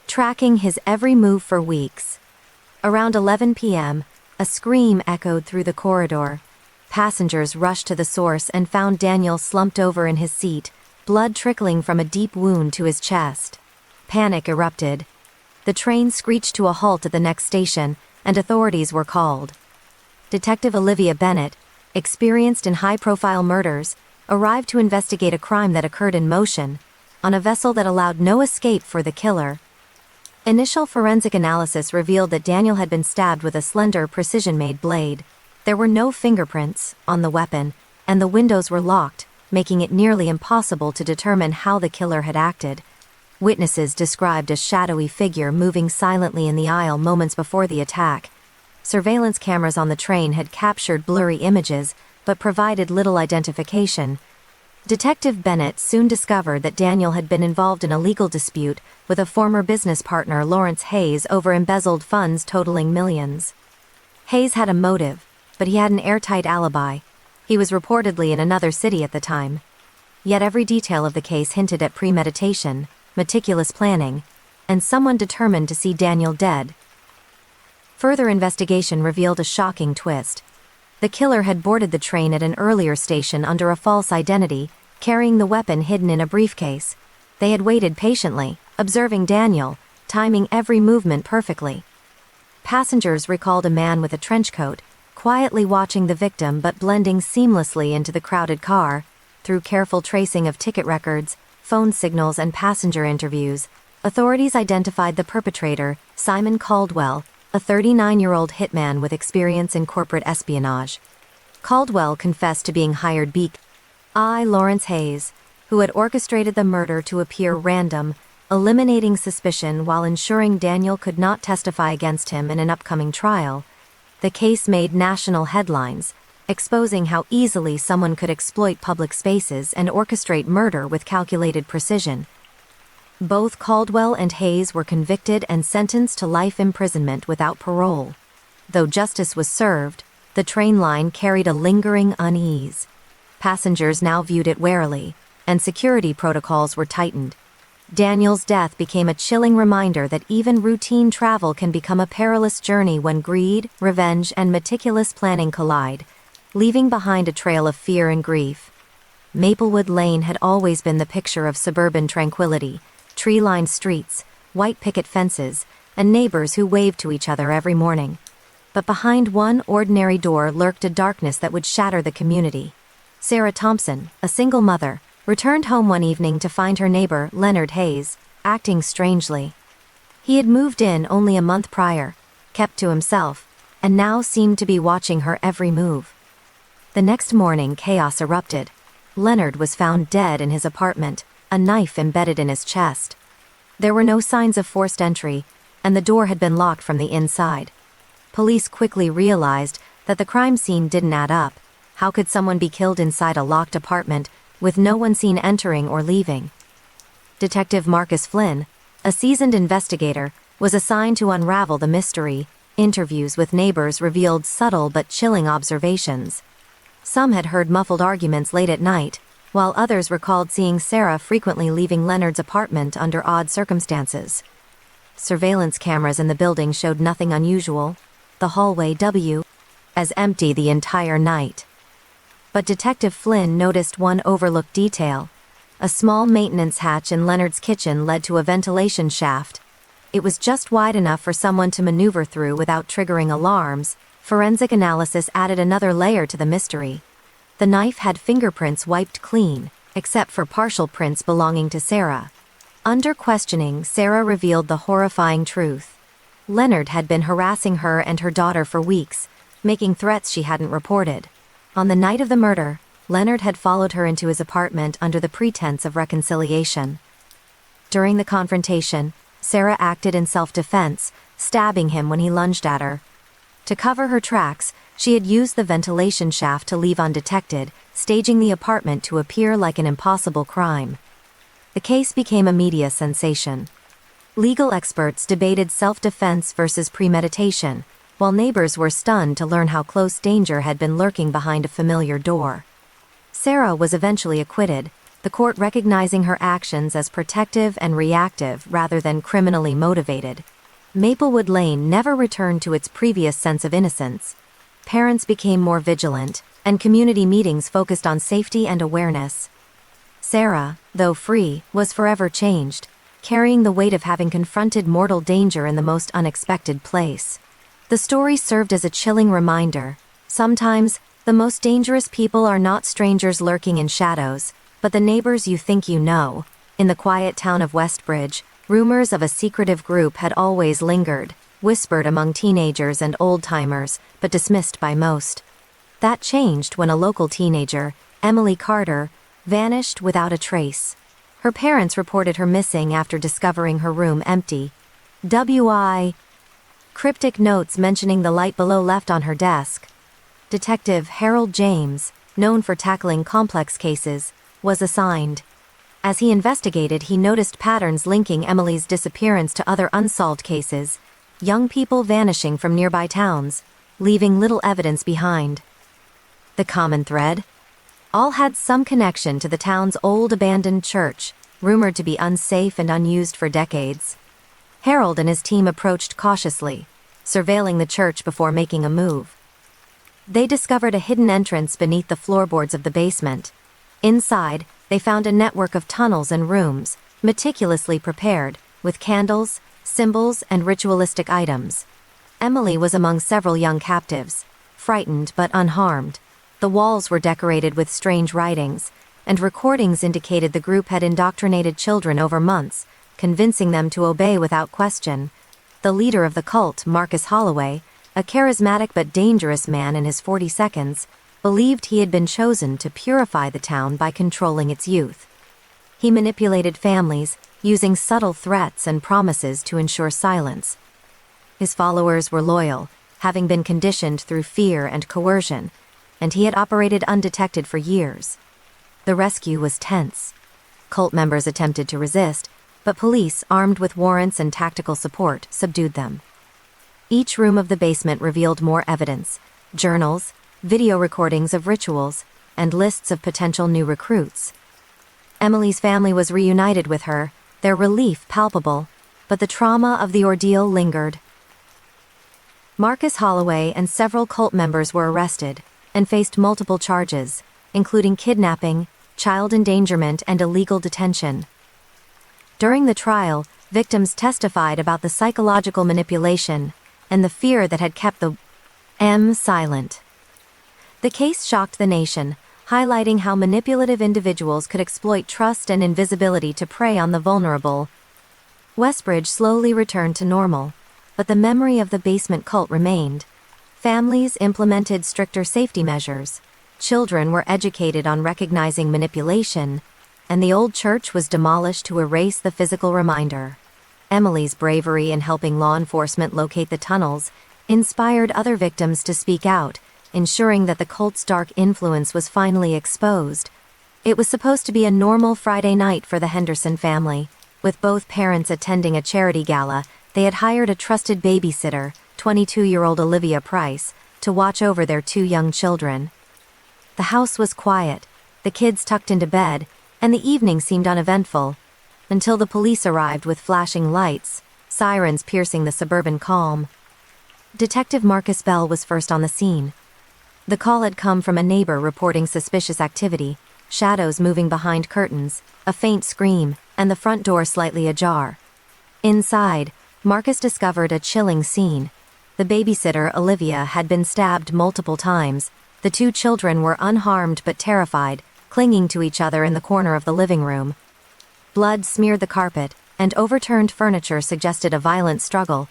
tracking his every move for weeks. Around 11 p.m., a scream echoed through the corridor. Passengers rushed to the source and found Daniel slumped over in his seat, blood trickling from a deep wound to his chest. Panic erupted. The train screeched to a halt at the next station, and authorities were called. Detective Olivia Bennett, experienced in high-profile murders, arrived to investigate a crime that occurred in motion, on a vessel that allowed no escape for the killer. Initial forensic analysis revealed that Daniel had been stabbed with a slender, precision-made blade. There were no fingerprints on the weapon, and the windows were locked, making it nearly impossible to determine how the killer had acted. Witnesses described a shadowy figure moving silently in the aisle moments before the attack. Surveillance cameras on the train had captured blurry images, but provided little identification. Detective Bennett soon discovered that Daniel had been involved in a legal dispute with a former business partner, Lawrence Hayes, over embezzled funds totaling millions. Hayes had a motive, but he had an airtight alibi. He was reportedly in another city at the time. Yet every detail of the case hinted at premeditation, meticulous planning, and someone determined to see Daniel dead. Further investigation revealed a shocking twist. The killer had boarded the train at an earlier station under a false identity, carrying the weapon hidden in a briefcase. They had waited patiently, observing Daniel, timing every movement perfectly. Passengers recalled a man with a trench coat, quietly watching the victim but blending seamlessly into the crowded car. Through careful tracing of ticket records, phone signals, and passenger interviews, authorities identified the perpetrator, Simon Caldwell, a 39-year-old hitman with experience in corporate espionage. Caldwell confessed to being hired by Lawrence Hayes, who had orchestrated the murder to appear random, eliminating suspicion while ensuring Daniel could not testify against him in an upcoming trial. The case made national headlines, exposing how easily someone could exploit public spaces and orchestrate murder with calculated precision. Both Caldwell and Hayes were convicted and sentenced to life imprisonment without parole. Though justice was served, the train line carried a lingering unease. Passengers now viewed it warily, and security protocols were tightened. Daniel's death became a chilling reminder that even routine travel can become a perilous journey when greed, revenge, and meticulous planning collide, leaving behind a trail of fear and grief. Maplewood Lane had always been the picture of suburban tranquility, tree-lined streets, white picket fences, and neighbors who waved to each other every morning. But behind one ordinary door lurked a darkness that would shatter the community. Sarah Thompson, a single mother, returned home one evening to find her neighbor, Leonard Hayes, acting strangely. He had moved in only a month prior, kept to himself, and now seemed to be watching her every move. The next morning, chaos erupted. Leonard was found dead in his apartment, a knife embedded in his chest. There were no signs of forced entry, and the door had been locked from the inside. Police quickly realized that the crime scene didn't add up. How could someone be killed inside a locked apartment, with no one seen entering or leaving? Detective Marcus Flynn, a seasoned investigator, was assigned to unravel the mystery. Interviews with neighbors revealed subtle but chilling observations. Some had heard muffled arguments late at night, while others recalled seeing Sarah frequently leaving Leonard's apartment under odd circumstances. Surveillance cameras in the building showed nothing unusual. The hallway was empty the entire night. But Detective Flynn noticed one overlooked detail. A small maintenance hatch in Leonard's kitchen led to a ventilation shaft. It was just wide enough for someone to maneuver through without triggering alarms. Forensic analysis added another layer to the mystery. The knife had fingerprints wiped clean, except for partial prints belonging to Sarah. Under questioning, Sarah revealed the horrifying truth. Leonard had been harassing her and her daughter for weeks, making threats she hadn't reported. On the night of the murder, Leonard had followed her into his apartment under the pretense of reconciliation. During the confrontation, Sarah acted in self-defense, stabbing him when he lunged at her. To cover her tracks, she had used the ventilation shaft to leave undetected, staging the apartment to appear like an impossible crime. The case became a media sensation. Legal experts debated self-defense versus premeditation, while neighbors were stunned to learn how close danger had been lurking behind a familiar door. Sarah was eventually acquitted, the court recognizing her actions as protective and reactive rather than criminally motivated. Maplewood Lane never returned to its previous sense of innocence. Parents became more vigilant, and community meetings focused on safety and awareness. Sarah, though free, was forever changed, carrying the weight of having confronted mortal danger in the most unexpected place. The story served as a chilling reminder. Sometimes, the most dangerous people are not strangers lurking in shadows, but the neighbors you think you know. In the quiet town of Westbridge, rumors of a secretive group had always lingered, whispered among teenagers and old-timers, but dismissed by most. That changed when a local teenager, Emily Carter, vanished without a trace. Her parents reported her missing after discovering her room empty. Cryptic notes mentioning the light below left on her desk. Detective Harold James, known for tackling complex cases, was assigned. As he investigated, he noticed patterns linking Emily's disappearance to other unsolved cases, young people vanishing from nearby towns, leaving little evidence behind. The common thread? All had some connection to the town's old abandoned church, rumored to be unsafe and unused for decades. Harold and his team approached cautiously, surveilling the church before making a move. They discovered a hidden entrance beneath the floorboards of the basement. Inside, they found a network of tunnels and rooms, meticulously prepared, with candles, symbols, and ritualistic items. Emily was among several young captives, frightened but unharmed. The walls were decorated with strange writings, and recordings indicated the group had indoctrinated children over months, convincing them to obey without question. The leader of the cult, Marcus Holloway, a charismatic but dangerous man in his 42nd, believed he had been chosen to purify the town by controlling its youth. He manipulated families, using subtle threats and promises to ensure silence. His followers were loyal, having been conditioned through fear and coercion, and he had operated undetected for years. The rescue was tense. Cult members attempted to resist, but police, armed with warrants and tactical support, subdued them. Each room of the basement revealed more evidence: journals, video recordings of rituals, and lists of potential new recruits. Emily's family was reunited with her, their relief palpable, but the trauma of the ordeal lingered. Marcus Holloway and several cult members were arrested and faced multiple charges, including kidnapping, child endangerment, and illegal detention. During the trial, victims testified about the psychological manipulation and the fear that had kept the silent. The case shocked the nation, highlighting how manipulative individuals could exploit trust and invisibility to prey on the vulnerable. Westbridge slowly returned to normal, but the memory of the basement cult remained. Families implemented stricter safety measures, children were educated on recognizing manipulation, and the old church was demolished to erase the physical reminder. Emily's bravery in helping law enforcement locate the tunnels inspired other victims to speak out, ensuring that the cult's dark influence was finally exposed. It was supposed to be a normal Friday night for the Henderson family. With both parents attending a charity gala, they had hired a trusted babysitter, 22-year-old Olivia Price, to watch over their two young children. The house was quiet, the kids tucked into bed, and the evening seemed uneventful, until the police arrived with flashing lights, sirens piercing the suburban calm. Detective Marcus Bell was first on the scene. The call had come from a neighbor reporting suspicious activity, shadows moving behind curtains, a faint scream, and the front door slightly ajar. Inside, Marcus discovered a chilling scene. The babysitter, Olivia, had been stabbed multiple times. The two children were unharmed but terrified, clinging to each other in the corner of the living room. Blood smeared the carpet, and overturned furniture suggested a violent struggle.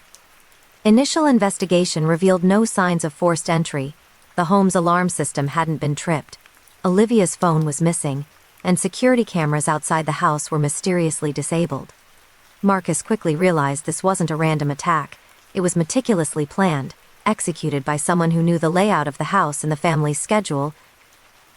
Initial investigation revealed no signs of forced entry. The home's alarm system hadn't been tripped. Olivia's phone was missing, and security cameras outside the house were mysteriously disabled. Marcus quickly realized this wasn't a random attack. It was meticulously planned, executed by someone who knew the layout of the house and the family's schedule.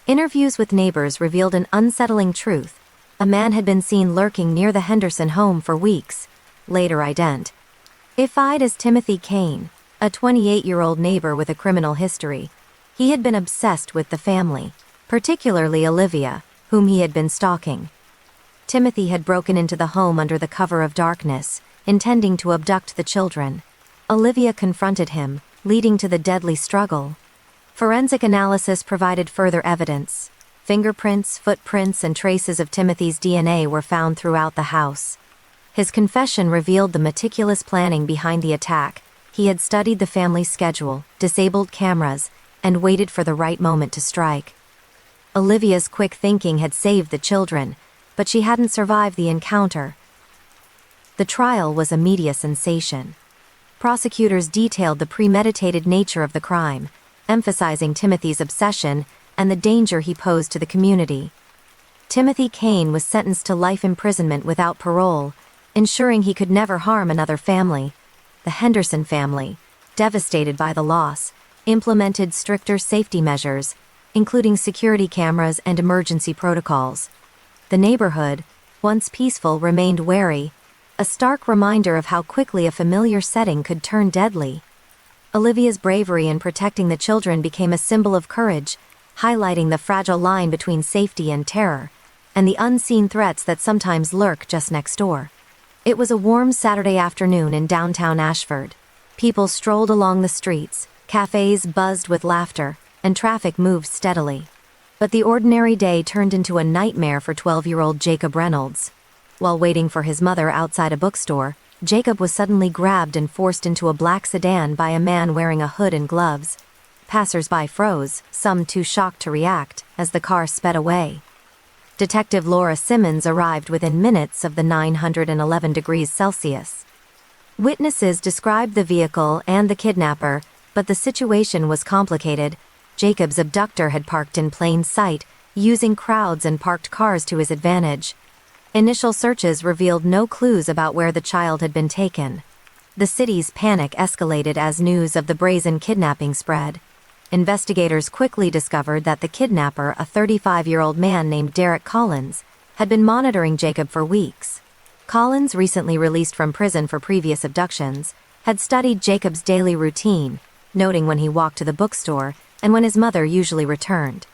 Interviews with neighbors revealed an unsettling truth. A man had been seen lurking near the Henderson home for weeks, later identified as Timothy Kane, a 28-year-old neighbor with a criminal history. He had been obsessed with the family, particularly Olivia, whom he had been stalking. Timothy had broken into the home under the cover of darkness, intending to abduct the children. Olivia confronted him, leading to the deadly struggle. Forensic analysis provided further evidence. Fingerprints, footprints, and traces of Timothy's DNA were found throughout the house. His confession revealed the meticulous planning behind the attack. He had studied the family's schedule, disabled cameras, and waited for the right moment to strike. Olivia's quick thinking had saved the children, but she hadn't survived the encounter. The trial was a media sensation. Prosecutors detailed the premeditated nature of the crime, emphasizing Timothy's obsession and the danger he posed to the community. Timothy Kane was sentenced to life imprisonment without parole, ensuring he could never harm another family. The Henderson family, devastated by the loss, implemented stricter safety measures, including security cameras and emergency protocols. The neighborhood, once peaceful, remained wary, a stark reminder of how quickly a familiar setting could turn deadly. Olivia's bravery in protecting the children became a symbol of courage, highlighting the fragile line between safety and terror, and the unseen threats that sometimes lurk just next door. It was a warm Saturday afternoon in downtown Ashford. People strolled along the streets, cafes buzzed with laughter, and traffic moved steadily. But the ordinary day turned into a nightmare for 12-year-old Jacob Reynolds. While waiting for his mother outside a bookstore, Jacob was suddenly grabbed and forced into a black sedan by a man wearing a hood and gloves. Passers-by froze, some too shocked to react, as the car sped away. Detective Laura Simmons arrived within minutes of the 911 degrees Celsius. Witnesses described the vehicle and the kidnapper, but the situation was complicated. Jacob's abductor had parked in plain sight, using crowds and parked cars to his advantage. Initial searches revealed no clues about where the child had been taken. The city's panic escalated as news of the brazen kidnapping spread. Investigators quickly discovered that the kidnapper, a 35-year-old man named Derek Collins, had been monitoring Jacob for weeks. Collins, recently released from prison for previous abductions, had studied Jacob's daily routine, noting when he walked to the bookstore and when his mother usually returned.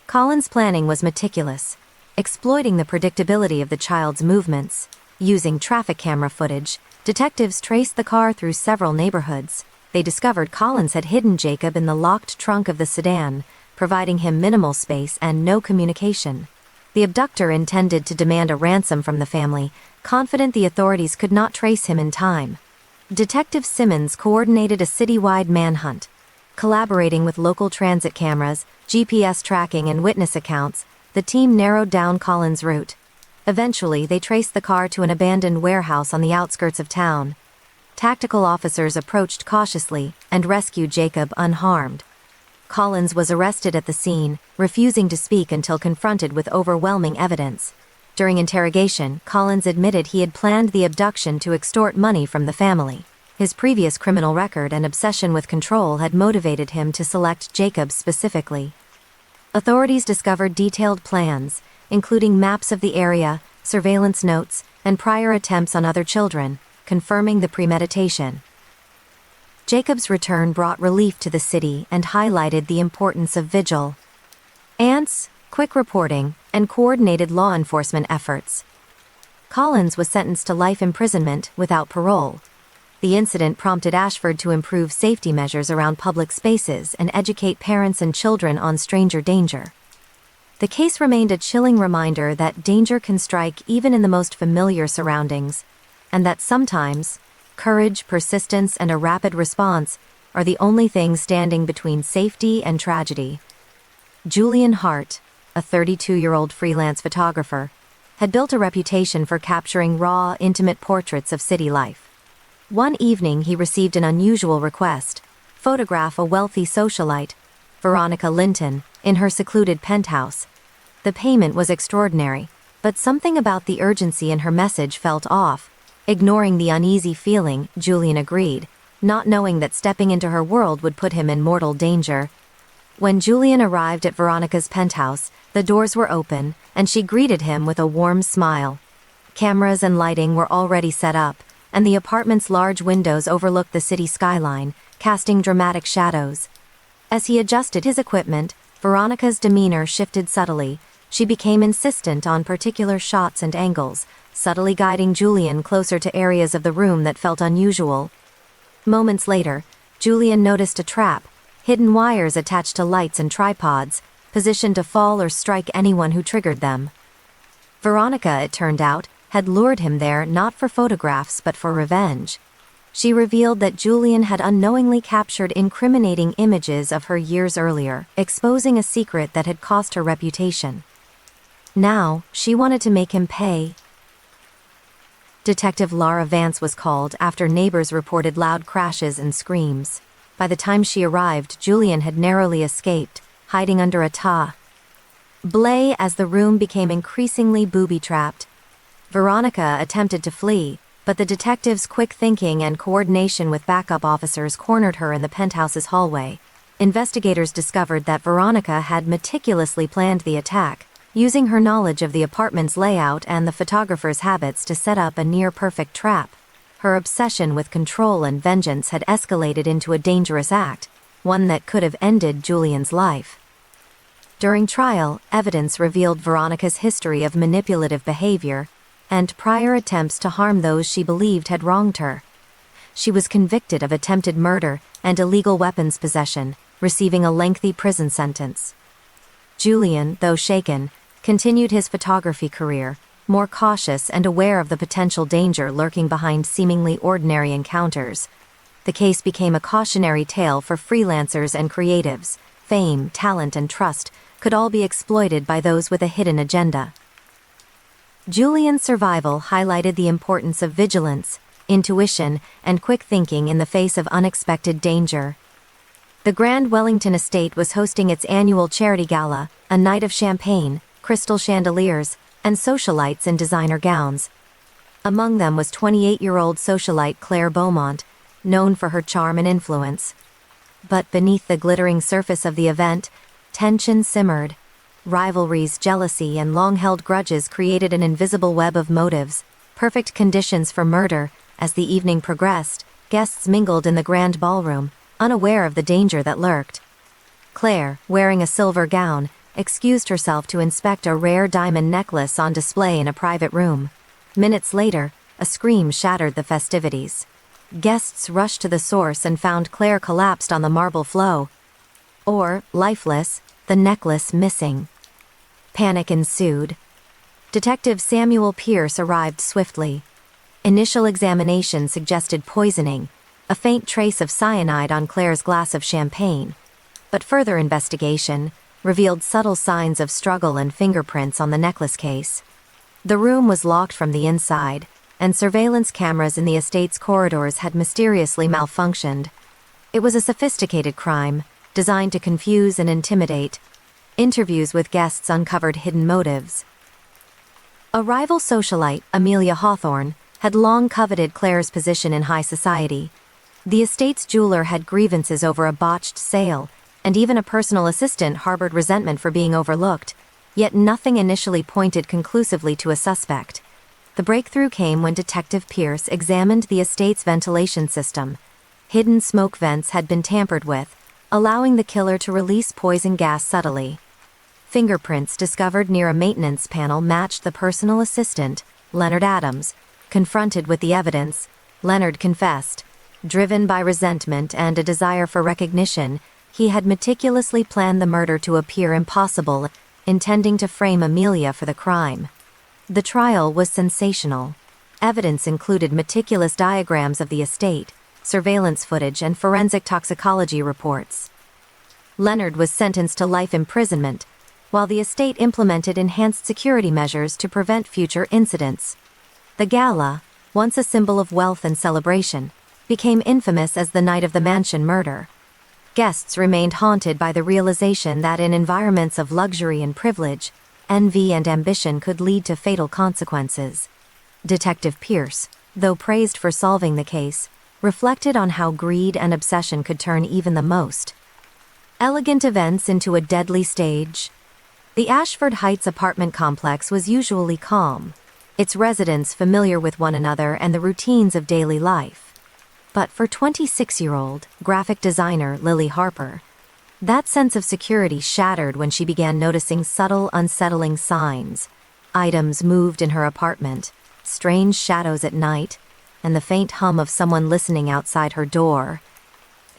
Collins' planning was meticulous, exploiting the predictability of the child's movements. Using traffic camera footage, detectives traced the car through several neighborhoods. They discovered Collins had hidden Jacob in the locked trunk of the sedan, providing him minimal space and no communication. The abductor intended to demand a ransom from the family, confident the authorities could not trace him in time. Detective Simmons coordinated a citywide manhunt. Collaborating with local transit cameras, GPS tracking, and witness accounts, the team narrowed down Collins' route. Eventually, they traced the car to an abandoned warehouse on the outskirts of town. Tactical officers approached cautiously and rescued Jacob unharmed. Collins was arrested at the scene, refusing to speak until confronted with overwhelming evidence. During interrogation, Collins admitted he had planned the abduction to extort money from the family. His previous criminal record and obsession with control had motivated him to select Jacob specifically. Authorities discovered detailed plans, including maps of the area, surveillance notes, and prior attempts on other children, confirming the premeditation. Jacob's return brought relief to the city and highlighted the importance of vigil. Ants, quick reporting, and coordinated law enforcement efforts. Collins was sentenced to life imprisonment without parole. The incident prompted Ashford to improve safety measures around public spaces and educate parents and children on stranger danger. The case remained a chilling reminder that danger can strike even in the most familiar surroundings, and that sometimes, courage, persistence, and a rapid response are the only things standing between safety and tragedy. Julian Hart, a 32-year-old freelance photographer, had built a reputation for capturing raw, intimate portraits of city life. One evening he received an unusual request: photograph a wealthy socialite, Veronica Linton, in her secluded penthouse. The payment was extraordinary, but something about the urgency in her message felt off. Ignoring the uneasy feeling, Julian agreed, not knowing that stepping into her world would put him in mortal danger. When Julian arrived at Veronica's penthouse, the doors were open, and she greeted him with a warm smile. Cameras and lighting were already set up, and the apartment's large windows overlooked the city skyline, casting dramatic shadows. As he adjusted his equipment, Veronica's demeanor shifted subtly. She became insistent on particular shots and angles, subtly guiding Julian closer to areas of the room that felt unusual. Moments later, Julian noticed a trap, hidden wires attached to lights and tripods, positioned to fall or strike anyone who triggered them. Veronica, it turned out, had lured him there not for photographs but for revenge. She revealed that Julian had unknowingly captured incriminating images of her years earlier, exposing a secret that had cost her reputation. Now, she wanted to make him pay. Detective Lara Vance was called after neighbors reported loud crashes and screams. By the time she arrived, Julian had narrowly escaped, hiding under a tablet as the room became increasingly booby-trapped. Veronica attempted to flee, but the detective's quick thinking and coordination with backup officers cornered her in the penthouse's hallway. Investigators discovered that Veronica had meticulously planned the attack, using her knowledge of the apartment's layout and the photographer's habits to set up a near-perfect trap. Her obsession with control and vengeance had escalated into a dangerous act, one that could have ended Julian's life. During trial, evidence revealed Veronica's history of manipulative behavior and prior attempts to harm those she believed had wronged her. She was convicted of attempted murder and illegal weapons possession, receiving a lengthy prison sentence. Julian, though shaken, continued his photography career, more cautious and aware of the potential danger lurking behind seemingly ordinary encounters. The case became a cautionary tale for freelancers and creatives, fame, talent, and trust could all be exploited by those with a hidden agenda. Julian's survival highlighted the importance of vigilance, intuition, and quick thinking in the face of unexpected danger. The Grand Wellington Estate was hosting its annual charity gala, a night of champagne, crystal chandeliers, and socialites in designer gowns. Among them was 28-year-old socialite Claire Beaumont, known for her charm and influence. But beneath the glittering surface of the event, tension simmered. Rivalries, jealousy, and long-held grudges created an invisible web of motives, perfect conditions for murder. As the evening progressed, guests mingled in the grand ballroom, unaware of the danger that lurked. Claire, wearing a silver gown, excused herself to inspect a rare diamond necklace on display in a private room. Minutes later, a scream shattered the festivities. Guests rushed to the source and found Claire collapsed on the marble floor. Or, lifeless, the necklace missing. Panic ensued. Detective Samuel Pierce arrived swiftly. Initial examination suggested poisoning, a faint trace of cyanide on Claire's glass of champagne. But further investigation revealed subtle signs of struggle and fingerprints on the necklace case. The room was locked from the inside, and surveillance cameras in the estate's corridors had mysteriously malfunctioned. It was a sophisticated crime, designed to confuse and intimidate. Interviews with guests uncovered hidden motives. A rival socialite, Amelia Hawthorne, had long coveted Claire's position in high society. The estate's jeweler had grievances over a botched sale, and even a personal assistant harbored resentment for being overlooked, yet nothing initially pointed conclusively to a suspect. The breakthrough came when Detective Pierce examined the estate's ventilation system. Hidden smoke vents had been tampered with, allowing the killer to release poison gas subtly. Fingerprints discovered near a maintenance panel matched the personal assistant, Leonard Adams. Confronted with the evidence, Leonard confessed. Driven by resentment and a desire for recognition, he had meticulously planned the murder to appear impossible, intending to frame Amelia for the crime. The trial was sensational. Evidence included meticulous diagrams of the estate, surveillance footage, and forensic toxicology reports. Leonard was sentenced to life imprisonment, while the estate implemented enhanced security measures to prevent future incidents. The gala, once a symbol of wealth and celebration, became infamous as the night of the Mansion murder. Guests remained haunted by the realization that in environments of luxury and privilege, envy and ambition could lead to fatal consequences. Detective Pierce, though praised for solving the case, reflected on how greed and obsession could turn even the most elegant events into a deadly stage. The Ashford Heights apartment complex was usually calm, its residents familiar with one another and the routines of daily life. But for 26-year-old graphic designer Lily Harper, that sense of security shattered when she began noticing subtle, unsettling signs. Items moved in her apartment, strange shadows at night, and the faint hum of someone listening outside her door.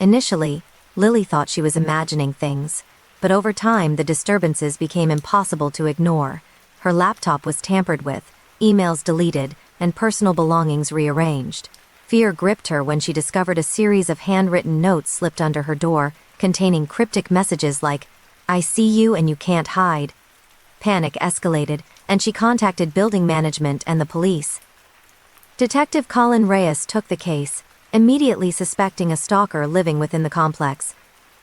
Initially, Lily thought she was imagining things, but over time the disturbances became impossible to ignore. Her laptop was tampered with, emails deleted, and personal belongings rearranged. Fear gripped her when she discovered a series of handwritten notes slipped under her door, containing cryptic messages like, "I see you and you can't hide." Panic escalated, and she contacted building management and the police. Detective Colin Reyes took the case, immediately suspecting a stalker living within the complex.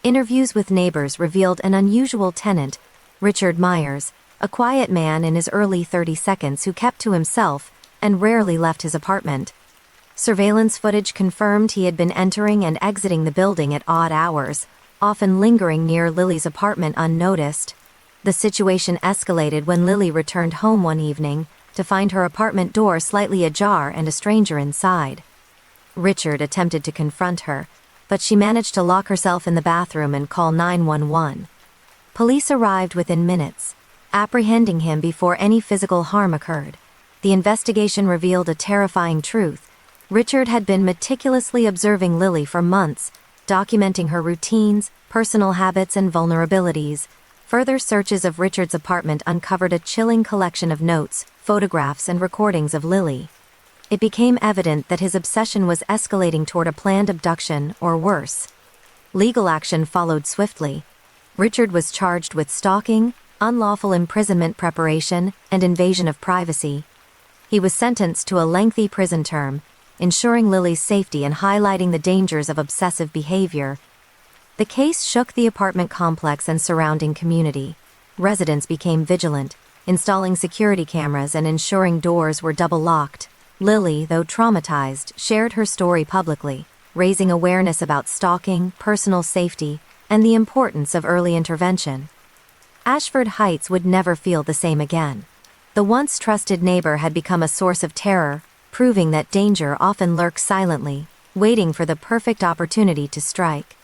Interviews with neighbors revealed an unusual tenant, Richard Myers, a quiet man in his early 30s who kept to himself and rarely left his apartment. Surveillance footage confirmed he had been entering and exiting the building at odd hours, often lingering near Lily's apartment unnoticed. The situation escalated when Lily returned home one evening to find her apartment door slightly ajar and a stranger inside. Richard attempted to confront her, but she managed to lock herself in the bathroom and call 911. Police arrived within minutes, apprehending him before any physical harm occurred. The investigation revealed a terrifying truth. Richard had been meticulously observing Lily for months, documenting her routines, personal habits, and vulnerabilities. Further searches of Richard's apartment uncovered a chilling collection of notes, photographs, and recordings of Lily. It became evident that his obsession was escalating toward a planned abduction or worse. Legal action followed swiftly. Richard was charged with stalking, unlawful imprisonment preparation, and invasion of privacy. He was sentenced to a lengthy prison term, ensuring Lily's safety and highlighting the dangers of obsessive behavior. The case shook the apartment complex and surrounding community. Residents became vigilant, installing security cameras and ensuring doors were double-locked. Lily, though traumatized, shared her story publicly, raising awareness about stalking, personal safety, and the importance of early intervention. Ashford Heights would never feel the same again. The once trusted neighbor had become a source of terror, proving that danger often lurks silently, waiting for the perfect opportunity to strike.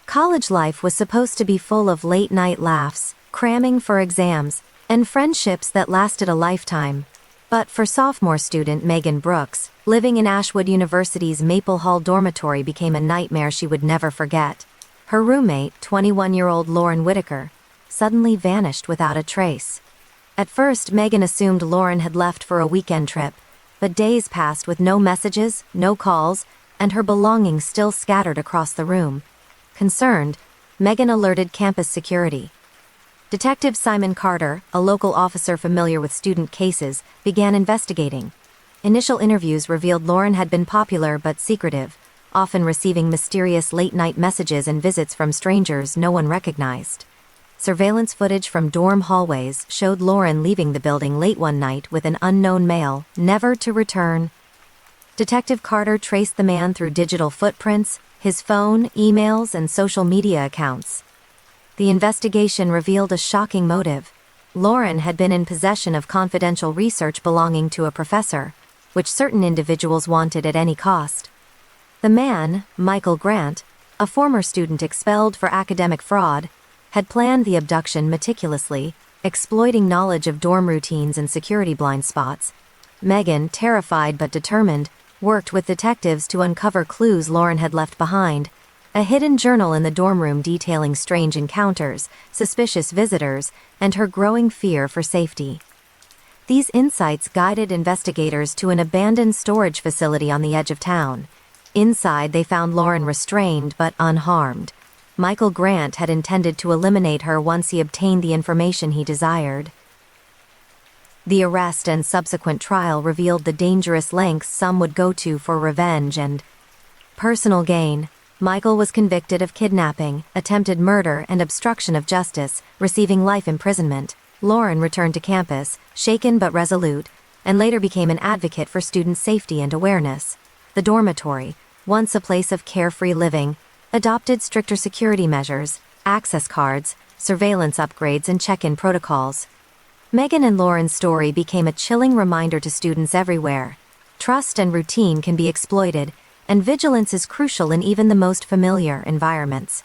College life was supposed to be full of late-night laughs, cramming for exams, and friendships that lasted a lifetime. But for sophomore student Megan Brooks, living in Ashwood University's Maple Hall dormitory became a nightmare she would never forget. Her roommate, 21-year-old Lauren Whitaker, suddenly vanished without a trace. At first, Megan assumed Lauren had left for a weekend trip, but days passed with no messages, no calls, and her belongings still scattered across the room. Concerned, Megan alerted campus security. Detective Simon Carter, a local officer familiar with student cases, began investigating. Initial interviews revealed Lauren had been popular but secretive, often receiving mysterious late-night messages and visits from strangers no one recognized. Surveillance footage from dorm hallways showed Lauren leaving the building late one night with an unknown male, never to return. Detective Carter traced the man through digital footprints, his phone, emails, and social media accounts. The investigation revealed a shocking motive. Lauren had been in possession of confidential research belonging to a professor, which certain individuals wanted at any cost. The man, Michael Grant, a former student expelled for academic fraud, had planned the abduction meticulously, exploiting knowledge of dorm routines and security blind spots. Megan, terrified but determined, worked with detectives to uncover clues Lauren had left behind, a hidden journal in the dorm room detailing strange encounters, suspicious visitors, and her growing fear for safety. These insights guided investigators to an abandoned storage facility on the edge of town. Inside, they found Lauren restrained but unharmed. Michael Grant had intended to eliminate her once he obtained the information he desired. The arrest and subsequent trial revealed the dangerous lengths some would go to for revenge and personal gain. Michael was convicted of kidnapping, attempted murder, and obstruction of justice, receiving life imprisonment. Lauren returned to campus, shaken but resolute, and later became an advocate for student safety and awareness. The dormitory, once a place of carefree living, adopted stricter security measures, access cards, surveillance upgrades, and check-in protocols. Megan and Lauren's story became a chilling reminder to students everywhere. Trust and routine can be exploited, and vigilance is crucial in even the most familiar environments.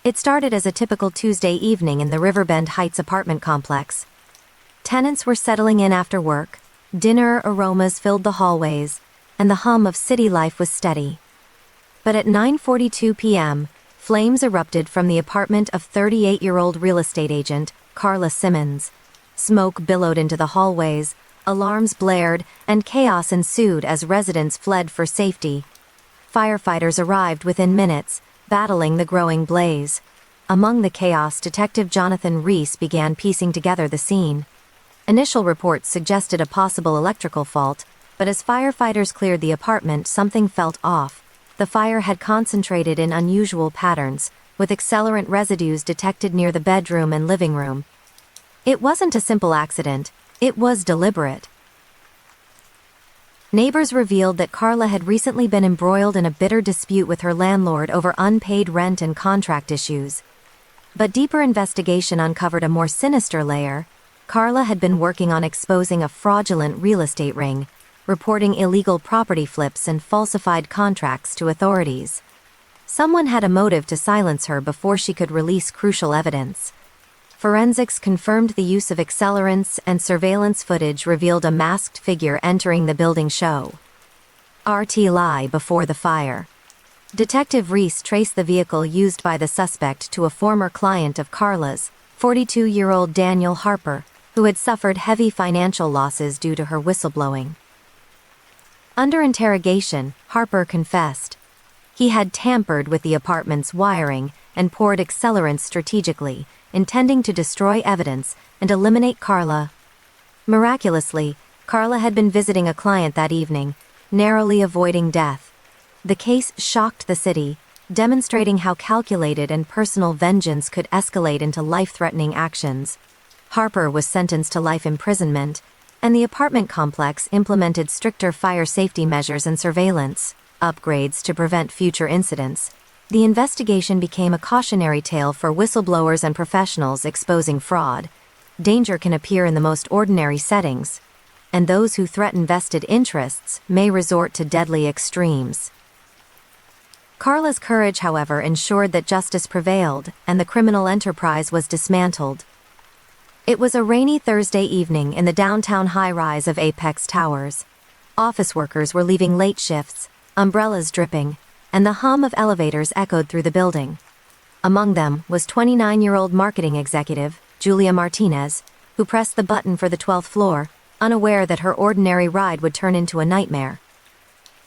It started as a typical Tuesday evening in the Riverbend Heights apartment complex. Tenants were settling in after work, dinner aromas filled the hallways, and the hum of city life was steady. But at 9:42 p.m., flames erupted from the apartment of 38-year-old real estate agent Carla Simmons. Smoke billowed into the hallways, alarms blared, and chaos ensued as residents fled for safety. Firefighters arrived within minutes, battling the growing blaze. Among the chaos, Detective Jonathan Reese began piecing together the scene. Initial reports suggested a possible electrical fault, but as firefighters cleared the apartment, something felt off. The fire had concentrated in unusual patterns, with accelerant residues detected near the bedroom and living room. It wasn't a simple accident, it was deliberate. Neighbors revealed that Carla had recently been embroiled in a bitter dispute with her landlord over unpaid rent and contract issues. But deeper investigation uncovered a more sinister layer. Carla had been working on exposing a fraudulent real estate ring, reporting illegal property flips and falsified contracts to authorities. Someone had a motive to silence her before she could release crucial evidence. Forensics confirmed the use of accelerants, and surveillance footage revealed a masked figure entering the building show. RT before the fire. Detective Reese traced the vehicle used by the suspect to a former client of Carla's, 42-year-old Daniel Harper, who had suffered heavy financial losses due to her whistleblowing. Under interrogation, Harper confessed. He had tampered with the apartment's wiring, and poured accelerants strategically, intending to destroy evidence and eliminate Carla. Miraculously, Carla had been visiting a client that evening, narrowly avoiding death. The case shocked the city, demonstrating how calculated and personal vengeance could escalate into life-threatening actions. Harper was sentenced to life imprisonment, and the apartment complex implemented stricter fire safety measures and surveillance upgrades to prevent future incidents. The investigation became a cautionary tale for whistleblowers and professionals exposing fraud. Danger can appear in the most ordinary settings, and those who threaten vested interests may resort to deadly extremes. Carla's courage, however, ensured that justice prevailed and the criminal enterprise was dismantled. It was a rainy Thursday evening in the downtown high-rise of Apex Towers. Office workers were leaving late shifts, umbrellas dripping, and the hum of elevators echoed through the building. Among them was 29-year-old marketing executive, Julia Martinez, who pressed the button for the 12th floor, unaware that her ordinary ride would turn into a nightmare.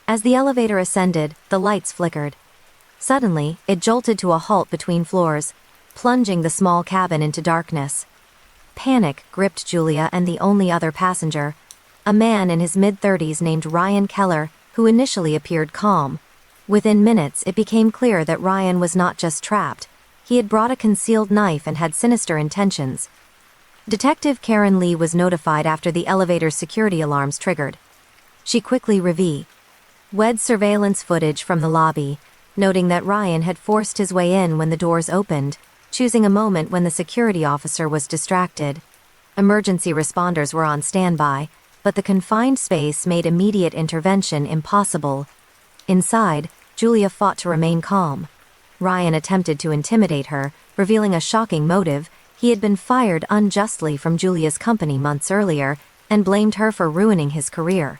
As the elevator ascended, the lights flickered. Suddenly, it jolted to a halt between floors, plunging the small cabin into darkness. Panic gripped Julia and the only other passenger, a man in his mid-30s named Ryan Keller, who initially appeared calm. Within minutes, it became clear that Ryan was not just trapped. He had brought a concealed knife and had sinister intentions. Detective Karen Lee was notified after the elevator's security alarms triggered. She quickly reviewed surveillance footage from the lobby, noting that Ryan had forced his way in when the doors opened, choosing a moment when the security officer was distracted. Emergency responders were on standby, but the confined space made immediate intervention impossible. Inside, Julia fought to remain calm. Ryan attempted to intimidate her, revealing a shocking motive. He had been fired unjustly from Julia's company months earlier and blamed her for ruining his career.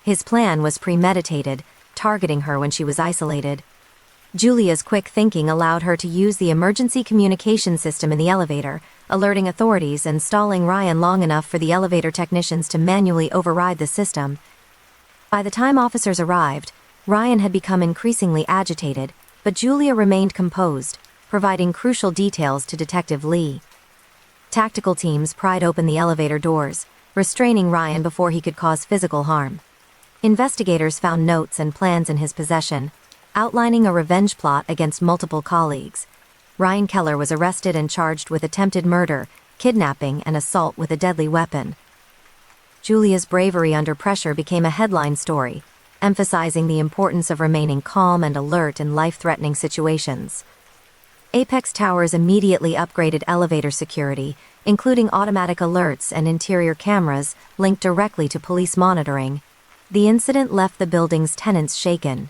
His plan was premeditated, targeting her when she was isolated. Julia's quick thinking allowed her to use the emergency communication system in the elevator, alerting authorities and stalling Ryan long enough for the elevator technicians to manually override the system. By the time officers arrived, Ryan had become increasingly agitated, but Julia remained composed, providing crucial details to Detective Lee. Tactical teams pried open the elevator doors, restraining Ryan before he could cause physical harm. Investigators found notes and plans in his possession, outlining a revenge plot against multiple colleagues. Ryan Keller was arrested and charged with attempted murder, kidnapping, and assault with a deadly weapon. Julia's bravery under pressure became a headline story, emphasizing the importance of remaining calm and alert in life-threatening situations. Apex Towers immediately upgraded elevator security, including automatic alerts and interior cameras linked directly to police monitoring. The incident left the building's tenants shaken.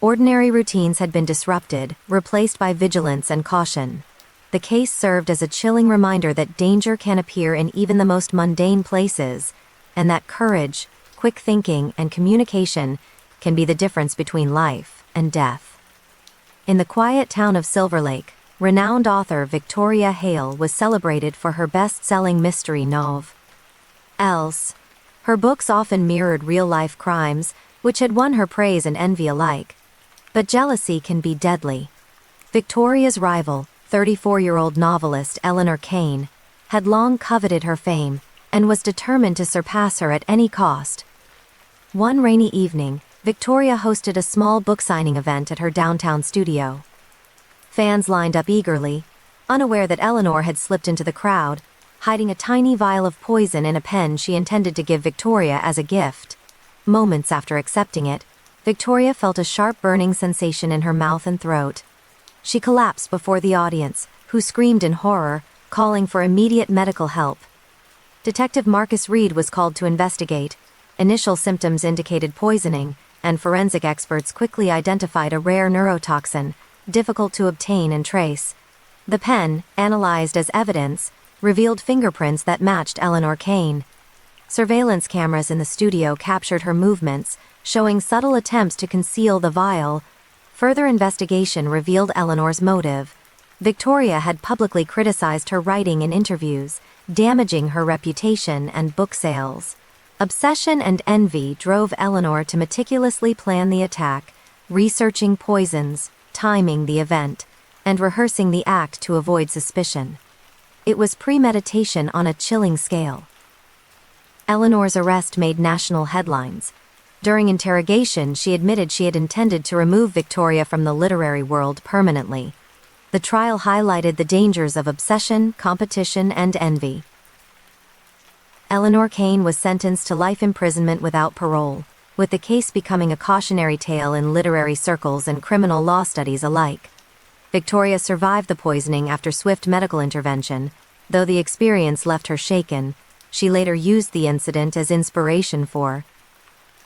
Ordinary routines had been disrupted, replaced by vigilance and caution. The case served as a chilling reminder that danger can appear in even the most mundane places, and that courage, quick thinking, and communication can be the difference between life and death. In the quiet town of Silver Lake, renowned author Victoria Hale was celebrated for her best-selling mystery novel, Else. Her books often mirrored real-life crimes, which had won her praise and envy alike. But jealousy can be deadly. Victoria's rival, 34-year-old novelist Eleanor Kane, had long coveted her fame and was determined to surpass her at any cost. One rainy evening, Victoria hosted a small book signing event at her downtown studio. Fans lined up eagerly, unaware that Eleanor had slipped into the crowd, hiding a tiny vial of poison in a pen she intended to give Victoria as a gift. Moments after accepting it, Victoria felt a sharp burning sensation in her mouth and throat. She collapsed before the audience, who screamed in horror, calling for immediate medical help. Detective Marcus Reed was called to investigate. Initial symptoms indicated poisoning, and forensic experts quickly identified a rare neurotoxin, difficult to obtain and trace. The pen, analyzed as evidence, revealed fingerprints that matched Eleanor Kane. Surveillance cameras in the studio captured her movements, showing subtle attempts to conceal the vial. Further investigation revealed Eleanor's motive. Victoria had publicly criticized her writing in interviews, damaging her reputation and book sales. Obsession and envy drove Eleanor to meticulously plan the attack, researching poisons, timing the event, and rehearsing the act to avoid suspicion. It was premeditation on a chilling scale. Eleanor's arrest made national headlines. During interrogation, she admitted she had intended to remove Victoria from the literary world permanently. The trial highlighted the dangers of obsession, competition, and envy. Eleanor Kane was sentenced to life imprisonment without parole, with the case becoming a cautionary tale in literary circles and criminal law studies alike. Victoria survived the poisoning after swift medical intervention. Though the experience left her shaken, she later used the incident as inspiration for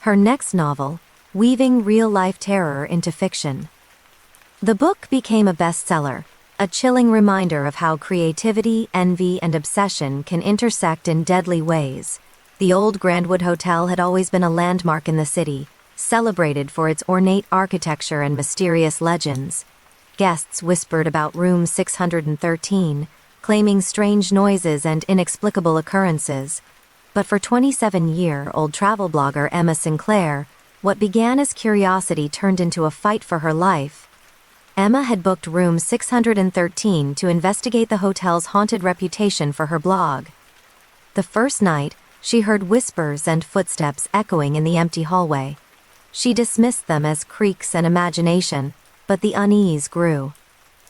her next novel, weaving real-life terror into fiction. The book became a bestseller, a chilling reminder of how creativity, envy, and obsession can intersect in deadly ways. The old Grandwood Hotel had always been a landmark in the city, celebrated for its ornate architecture and mysterious legends. Guests whispered about room 613, claiming strange noises and inexplicable occurrences. But for 27-year-old travel blogger Emma Sinclair, what began as curiosity turned into a fight for her life. Emma had booked room 613 to investigate the hotel's haunted reputation for her blog. The first night, she heard whispers and footsteps echoing in the empty hallway. She dismissed them as creaks and imagination, but the unease grew.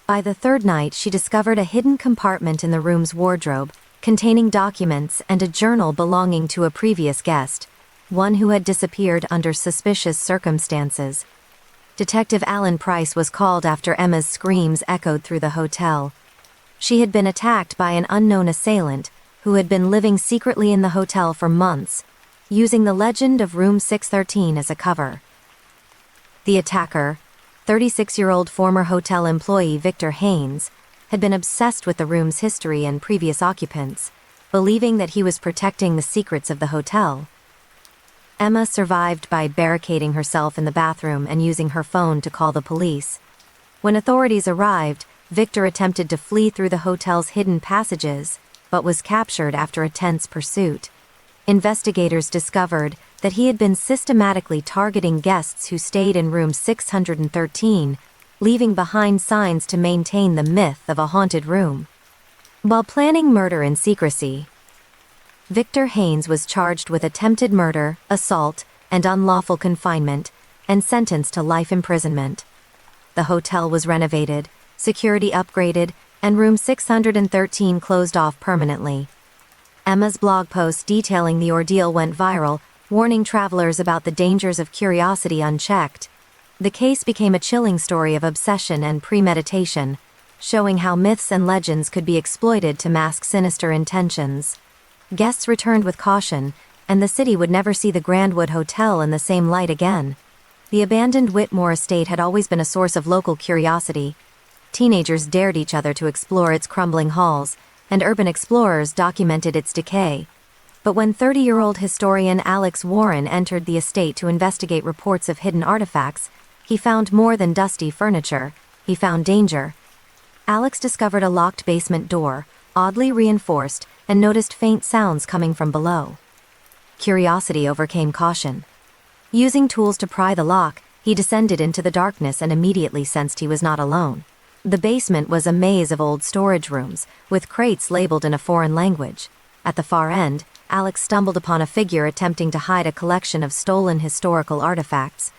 By the third night, she discovered a hidden compartment in the room's wardrobe, containing documents and a journal belonging to a previous guest, one who had disappeared under suspicious circumstances. Detective Alan Price was called after Emma's screams echoed through the hotel. She had been attacked by an unknown assailant, who had been living secretly in the hotel for months, using the legend of Room 613 as a cover. The attacker, 36-year-old former hotel employee Victor Haynes, had been obsessed with the room's history and previous occupants, believing that he was protecting the secrets of the hotel. Emma survived by barricading herself in the bathroom and using her phone to call the police. When authorities arrived, Victor attempted to flee through the hotel's hidden passages, but was captured after a tense pursuit. Investigators discovered that he had been systematically targeting guests who stayed in room 613, leaving behind signs to maintain the myth of a haunted room. While planning murder in secrecy, Victor Haynes was charged with attempted murder, assault, and unlawful confinement, and sentenced to life imprisonment. The hotel was renovated, security upgraded, and room 613 closed off permanently. Emma's blog post detailing the ordeal went viral, warning travelers about the dangers of curiosity unchecked. The case became a chilling story of obsession and premeditation, showing how myths and legends could be exploited to mask sinister intentions. Guests returned with caution, and the city would never see the Grandwood Hotel in the same light again. The abandoned Whitmore estate had always been a source of local curiosity. Teenagers dared each other to explore its crumbling halls, and urban explorers documented its decay. But when 30-year-old historian Alex Warren entered the estate to investigate reports of hidden artifacts, he found more than dusty furniture. He found danger. Alex discovered a locked basement door, oddly reinforced, and noticed faint sounds coming from below. Curiosity overcame caution. Using tools to pry the lock, he descended into the darkness and immediately sensed he was not alone. The basement was a maze of old storage rooms, with crates labeled in a foreign language. At the far end, Alex stumbled upon a figure attempting to hide a collection of stolen historical artifacts.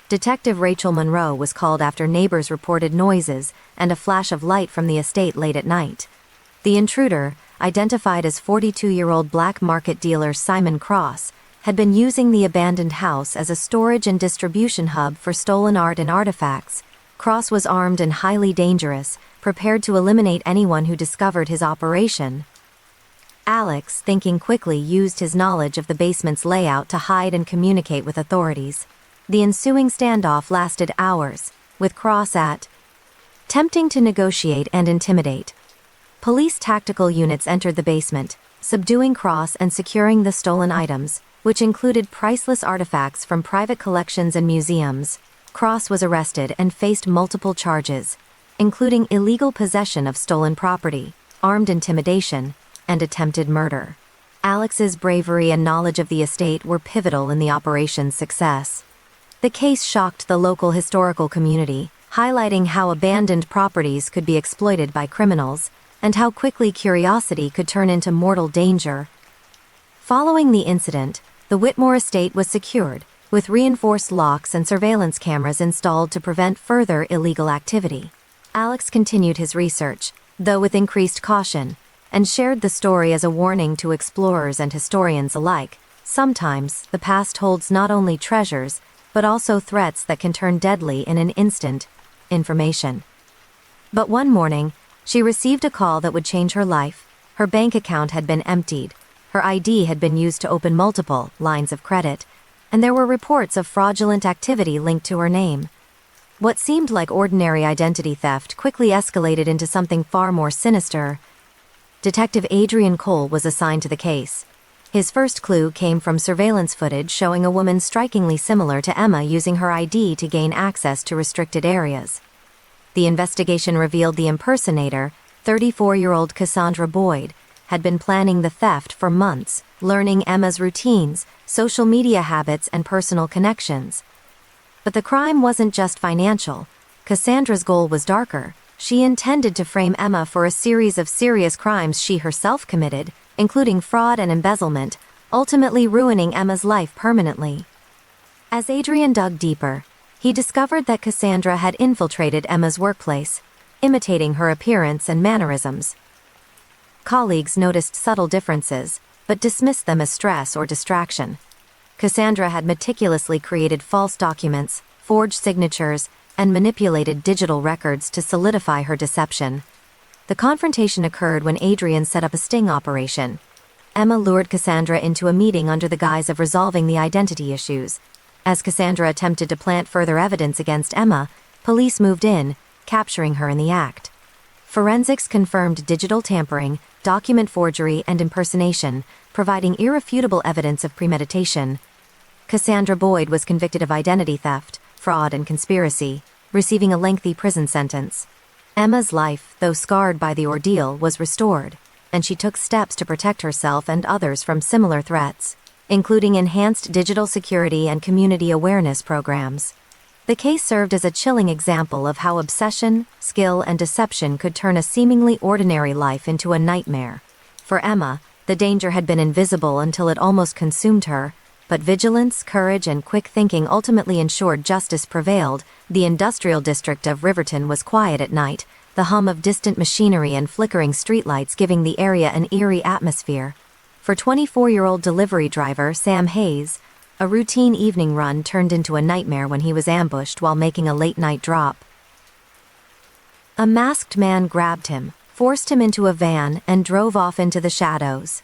Detective Rachel Monroe was called after neighbors reported noises and a flash of light from the estate late at night. The intruder, identified as 42-year-old black market dealer Simon Cross, had been using the abandoned house as a storage and distribution hub for stolen art and artifacts. Cross was armed and highly dangerous, prepared to eliminate anyone who discovered his operation. Alex, thinking quickly, used his knowledge of the basement's layout to hide and communicate with authorities. The ensuing standoff lasted hours, with Cross attempting to negotiate and intimidate. Police tactical units entered the basement, subduing Cross and securing the stolen items, which included priceless artifacts from private collections and museums. Cross was arrested and faced multiple charges, including illegal possession of stolen property, armed intimidation, and attempted murder. Alex's bravery and knowledge of the estate were pivotal in the operation's success. The case shocked the local historical community, highlighting how abandoned properties could be exploited by criminals, and how quickly curiosity could turn into mortal danger. Following the incident, the Whitmore estate was secured, with reinforced locks and surveillance cameras installed to prevent further illegal activity. Alex continued his research, though with increased caution, and shared the story as a warning to explorers and historians alike. Sometimes, the past holds not only treasures, but also threats that can turn deadly in an instant. Information. But one morning, she received a call that would change her life. Her bank account had been emptied, her ID had been used to open multiple lines of credit, and there were reports of fraudulent activity linked to her name. What seemed like ordinary identity theft quickly escalated into something far more sinister. Detective Adrian Cole was assigned to the case. His first clue came from surveillance footage showing a woman strikingly similar to Emma using her ID to gain access to restricted areas. The investigation revealed the impersonator, 34-year-old Cassandra Boyd, had been planning the theft for months, learning Emma's routines, social media habits, and personal connections. But the crime wasn't just financial. Cassandra's goal was darker. She intended to frame Emma for a series of serious crimes she herself committed, including fraud and embezzlement, ultimately ruining Emma's life permanently. As Adrian dug deeper, he discovered that Cassandra had infiltrated Emma's workplace, imitating her appearance and mannerisms. Colleagues noticed subtle differences, but dismissed them as stress or distraction. Cassandra had meticulously created false documents, forged signatures, and manipulated digital records to solidify her deception. The confrontation occurred when Adrian set up a sting operation. Emma lured Cassandra into a meeting under the guise of resolving the identity issues. As Cassandra attempted to plant further evidence against Emma, police moved in, capturing her in the act. Forensics confirmed digital tampering, document forgery, and impersonation, providing irrefutable evidence of premeditation. Cassandra Boyd was convicted of identity theft, fraud, and conspiracy, receiving a lengthy prison sentence. Emma's life, though scarred by the ordeal, was restored, and she took steps to protect herself and others from similar threats, including enhanced digital security and community awareness programs. The case served as a chilling example of how obsession, skill, and deception could turn a seemingly ordinary life into a nightmare. For Emma, the danger had been invisible until it almost consumed her, but vigilance, courage, and quick thinking ultimately ensured justice prevailed. The industrial district of Riverton was quiet at night, the hum of distant machinery and flickering streetlights giving the area an eerie atmosphere. For 24-year-old delivery driver Sam Hayes, a routine evening run turned into a nightmare when he was ambushed while making a late-night drop. A masked man grabbed him, forced him into a van, and drove off into the shadows.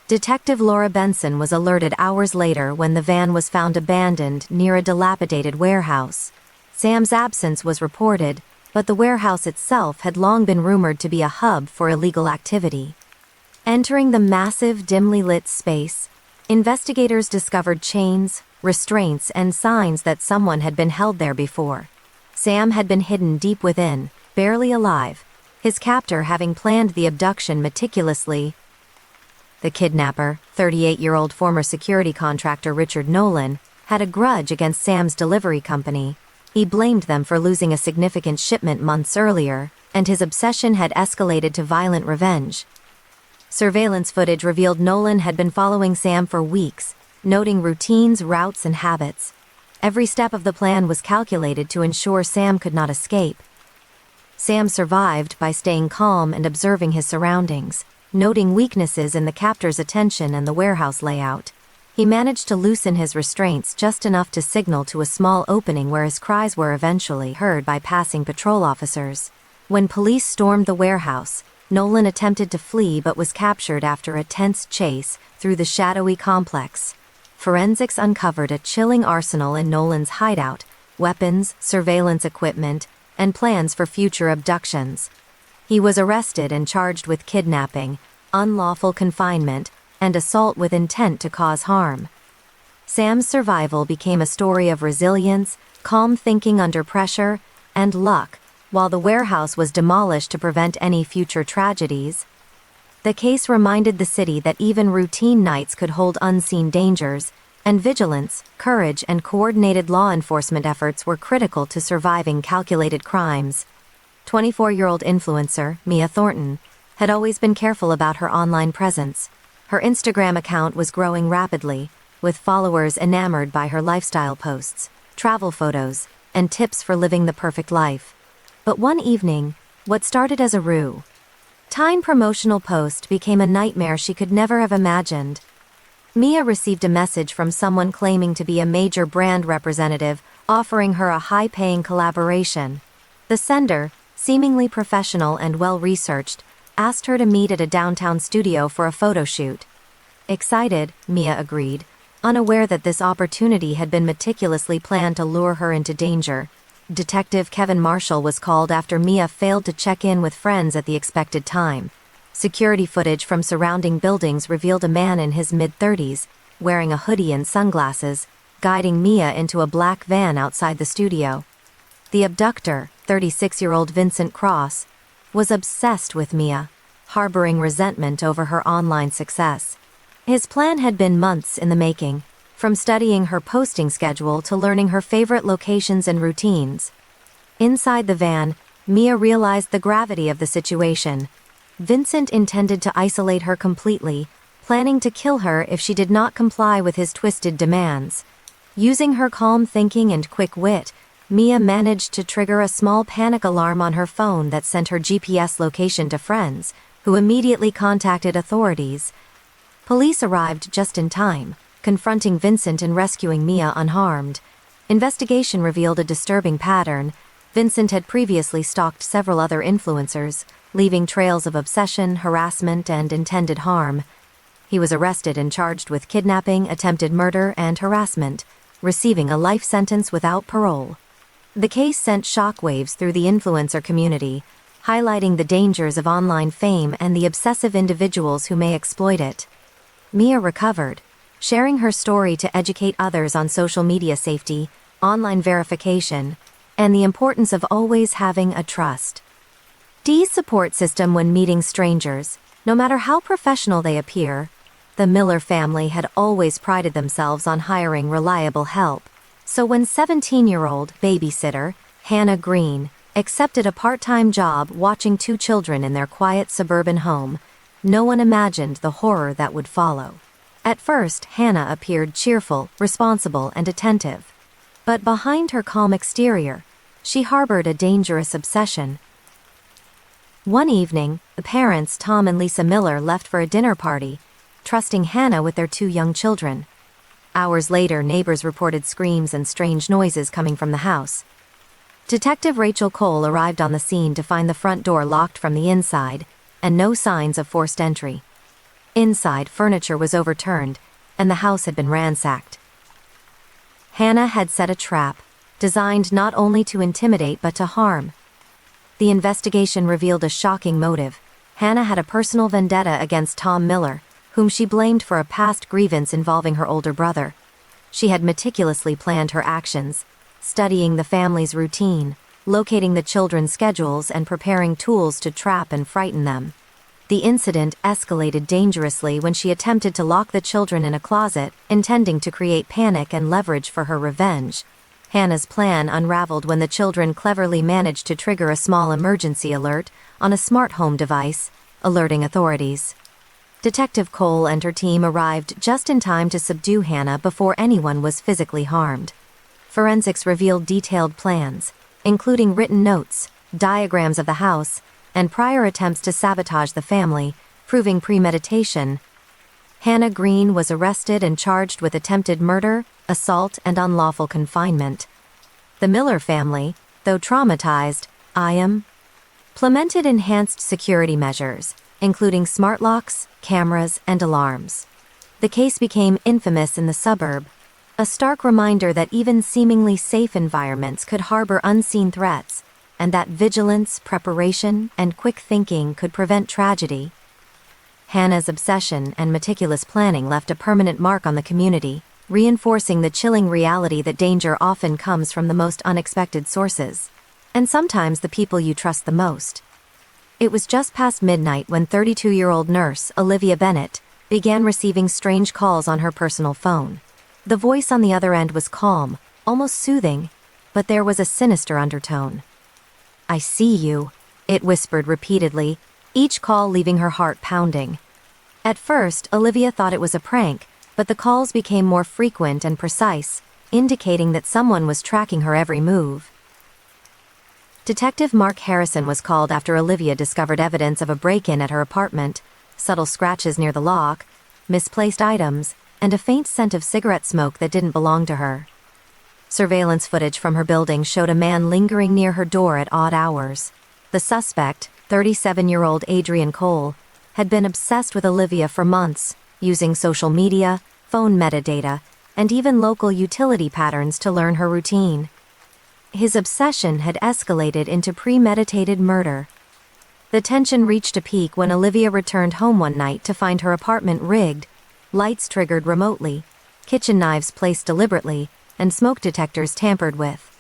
Detective Laura Benson was alerted hours later when the van was found abandoned near a dilapidated warehouse. Sam's absence was reported, but the warehouse itself had long been rumored to be a hub for illegal activity. Entering the massive, dimly lit space, investigators discovered chains, restraints, and signs that someone had been held there before. Sam had been hidden deep within, barely alive, his captor having planned the abduction meticulously. The kidnapper, 38-year-old former security contractor Richard Nolan, had a grudge against Sam's delivery company. He blamed them for losing a significant shipment months earlier, and his obsession had escalated to violent revenge. Surveillance footage revealed Nolan had been following Sam for weeks, noting routines, routes, and habits. Every step of the plan was calculated to ensure Sam could not escape. Sam survived by staying calm and observing his surroundings, noting weaknesses in the captor's attention and the warehouse layout. He managed to loosen his restraints just enough to signal to a small opening where his cries were eventually heard by passing patrol officers. When police stormed the warehouse, Nolan attempted to flee but was captured after a tense chase through the shadowy complex. Forensics uncovered a chilling arsenal in Nolan's hideout: weapons, surveillance equipment, and plans for future abductions. He was arrested and charged with kidnapping, unlawful confinement, and assault with intent to cause harm. Sam's survival became a story of resilience, calm thinking under pressure, and luck, while the warehouse was demolished to prevent any future tragedies. The case reminded the city that even routine nights could hold unseen dangers, And vigilance, courage, and coordinated law enforcement efforts were critical to surviving calculated crimes. 24-year-old influencer, Mia Thornton, had always been careful about her online presence. Her Instagram account was growing rapidly, with followers enamored by her lifestyle posts, travel photos, and tips for living the perfect life. But one evening, what started as a routine promotional post became a nightmare she could never have imagined. Mia received a message from someone claiming to be a major brand representative, offering her a high-paying collaboration. The sender, seemingly professional and well-researched, asked her to meet at a downtown studio for a photo shoot. Excited, Mia agreed, unaware that this opportunity had been meticulously planned to lure her into danger. Detective Kevin Marshall was called after Mia failed to check in with friends at the expected time. Security footage from surrounding buildings revealed a man in his mid-30s, wearing a hoodie and sunglasses, guiding Mia into a black van outside the studio. The abductor, 36-year-old Vincent Cross, was obsessed with Mia, harboring resentment over her online success. His plan had been months in the making, from studying her posting schedule to learning her favorite locations and routines. Inside the van, Mia realized the gravity of the situation. Vincent intended to isolate her completely, planning to kill her if she did not comply with his twisted demands. Using her calm thinking and quick wit, Mia managed to trigger a small panic alarm on her phone that sent her GPS location to friends, who immediately contacted authorities. Police arrived just in time, confronting Vincent and rescuing Mia unharmed. Investigation revealed a disturbing pattern. Vincent had previously stalked several other influencers, leaving trails of obsession, harassment, and intended harm. He was arrested and charged with kidnapping, attempted murder, and harassment, receiving a life sentence without parole. The case sent shockwaves through the influencer community, highlighting the dangers of online fame and the obsessive individuals who may exploit it. Mia recovered, sharing her story to educate others on social media safety, online verification, and the importance of always having a trusted support system when meeting strangers, no matter how professional they appear. The Miller family had always prided themselves on hiring reliable help. So when 17-year-old babysitter Hannah Green accepted a part-time job watching 2 children in their quiet suburban home, no one imagined the horror that would follow. At first, Hannah appeared cheerful, responsible, and attentive. But behind her calm exterior, she harbored a dangerous obsession. One evening, the parents Tom and Lisa Miller left for a dinner party, trusting Hannah with their 2 young children. Hours later, neighbors reported screams and strange noises coming from the house. Detective Rachel Cole arrived on the scene to find the front door locked from the inside, and no signs of forced entry. Inside, furniture was overturned, and the house had been ransacked. Hannah had set a trap, designed not only to intimidate but to harm. The investigation revealed a shocking motive. Hannah had a personal vendetta against Tom Miller, whom she blamed for a past grievance involving her older brother. She had meticulously planned her actions, studying the family's routine, locating the children's schedules, and preparing tools to trap and frighten them. The incident escalated dangerously when she attempted to lock the children in a closet, intending to create panic and leverage for her revenge. Hannah's plan unraveled when the children cleverly managed to trigger a small emergency alert on a smart home device, alerting authorities. Detective Cole and her team arrived just in time to subdue Hannah before anyone was physically harmed. Forensics revealed detailed plans, including written notes, diagrams of the house, and prior attempts to sabotage the family, proving premeditation. Hannah Green was arrested and charged with attempted murder, assault, and unlawful confinement. The Miller family, though traumatized, implemented enhanced security measures, including smart locks, cameras, and alarms. The case became infamous in the suburb, a stark reminder that even seemingly safe environments could harbor unseen threats, and that vigilance, preparation, and quick thinking could prevent tragedy. Hannah's obsession and meticulous planning left a permanent mark on the community, reinforcing the chilling reality that danger often comes from the most unexpected sources, and sometimes the people you trust the most. It was just past midnight when 32-year-old nurse Olivia Bennett began receiving strange calls on her personal phone. The voice on the other end was calm, almost soothing, but there was a sinister undertone. "I see you," it whispered repeatedly, each call leaving her heart pounding. At first, Olivia thought it was a prank, but the calls became more frequent and precise, indicating that someone was tracking her every move. Detective Mark Harrison was called after Olivia discovered evidence of a break-in at her apartment, subtle scratches near the lock, misplaced items, and a faint scent of cigarette smoke that didn't belong to her. Surveillance footage from her building showed a man lingering near her door at odd hours. The suspect, 37-year-old Adrian Cole, had been obsessed with Olivia for months, using social media, phone metadata, and even local utility patterns to learn her routine. His obsession had escalated into premeditated murder. The tension reached a peak when Olivia returned home one night to find her apartment rigged, lights triggered remotely, kitchen knives placed deliberately, and smoke detectors tampered with.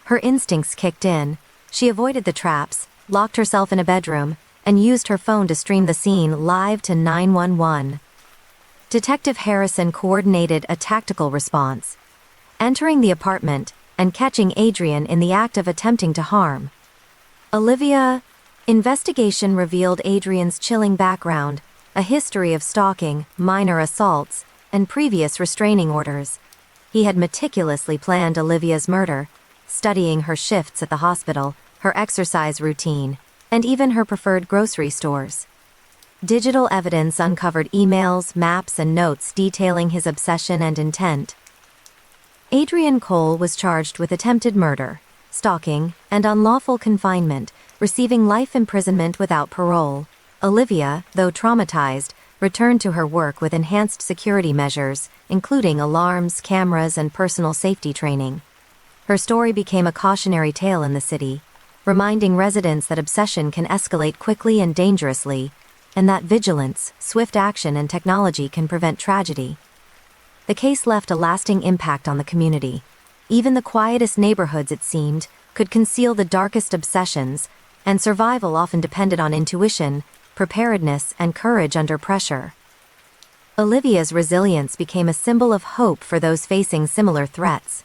Her instincts kicked in. She avoided the traps, locked herself in a bedroom, and used her phone to stream the scene live to 911. Detective Harrison coordinated a tactical response, entering the apartment and catching Adrian in the act of attempting to harm Olivia. Investigation revealed Adrian's chilling background, a history of stalking, minor assaults, and previous restraining orders. He had meticulously planned Olivia's murder, studying her shifts at the hospital, her exercise routine, and even her preferred grocery stores. Digital evidence uncovered emails, maps, and notes detailing his obsession and intent. Adrian Cole was charged with attempted murder, stalking, and unlawful confinement, receiving life imprisonment without parole. Olivia, though traumatized, returned to her work with enhanced security measures, including alarms, cameras, and personal safety training. Her story became a cautionary tale in the city, reminding residents that obsession can escalate quickly and dangerously, and that vigilance, swift action, and technology can prevent tragedy. The case left a lasting impact on the community. Even the quietest neighborhoods, it seemed, could conceal the darkest obsessions, and survival often depended on intuition, preparedness, and courage under pressure. Olivia's resilience became a symbol of hope for those facing similar threats.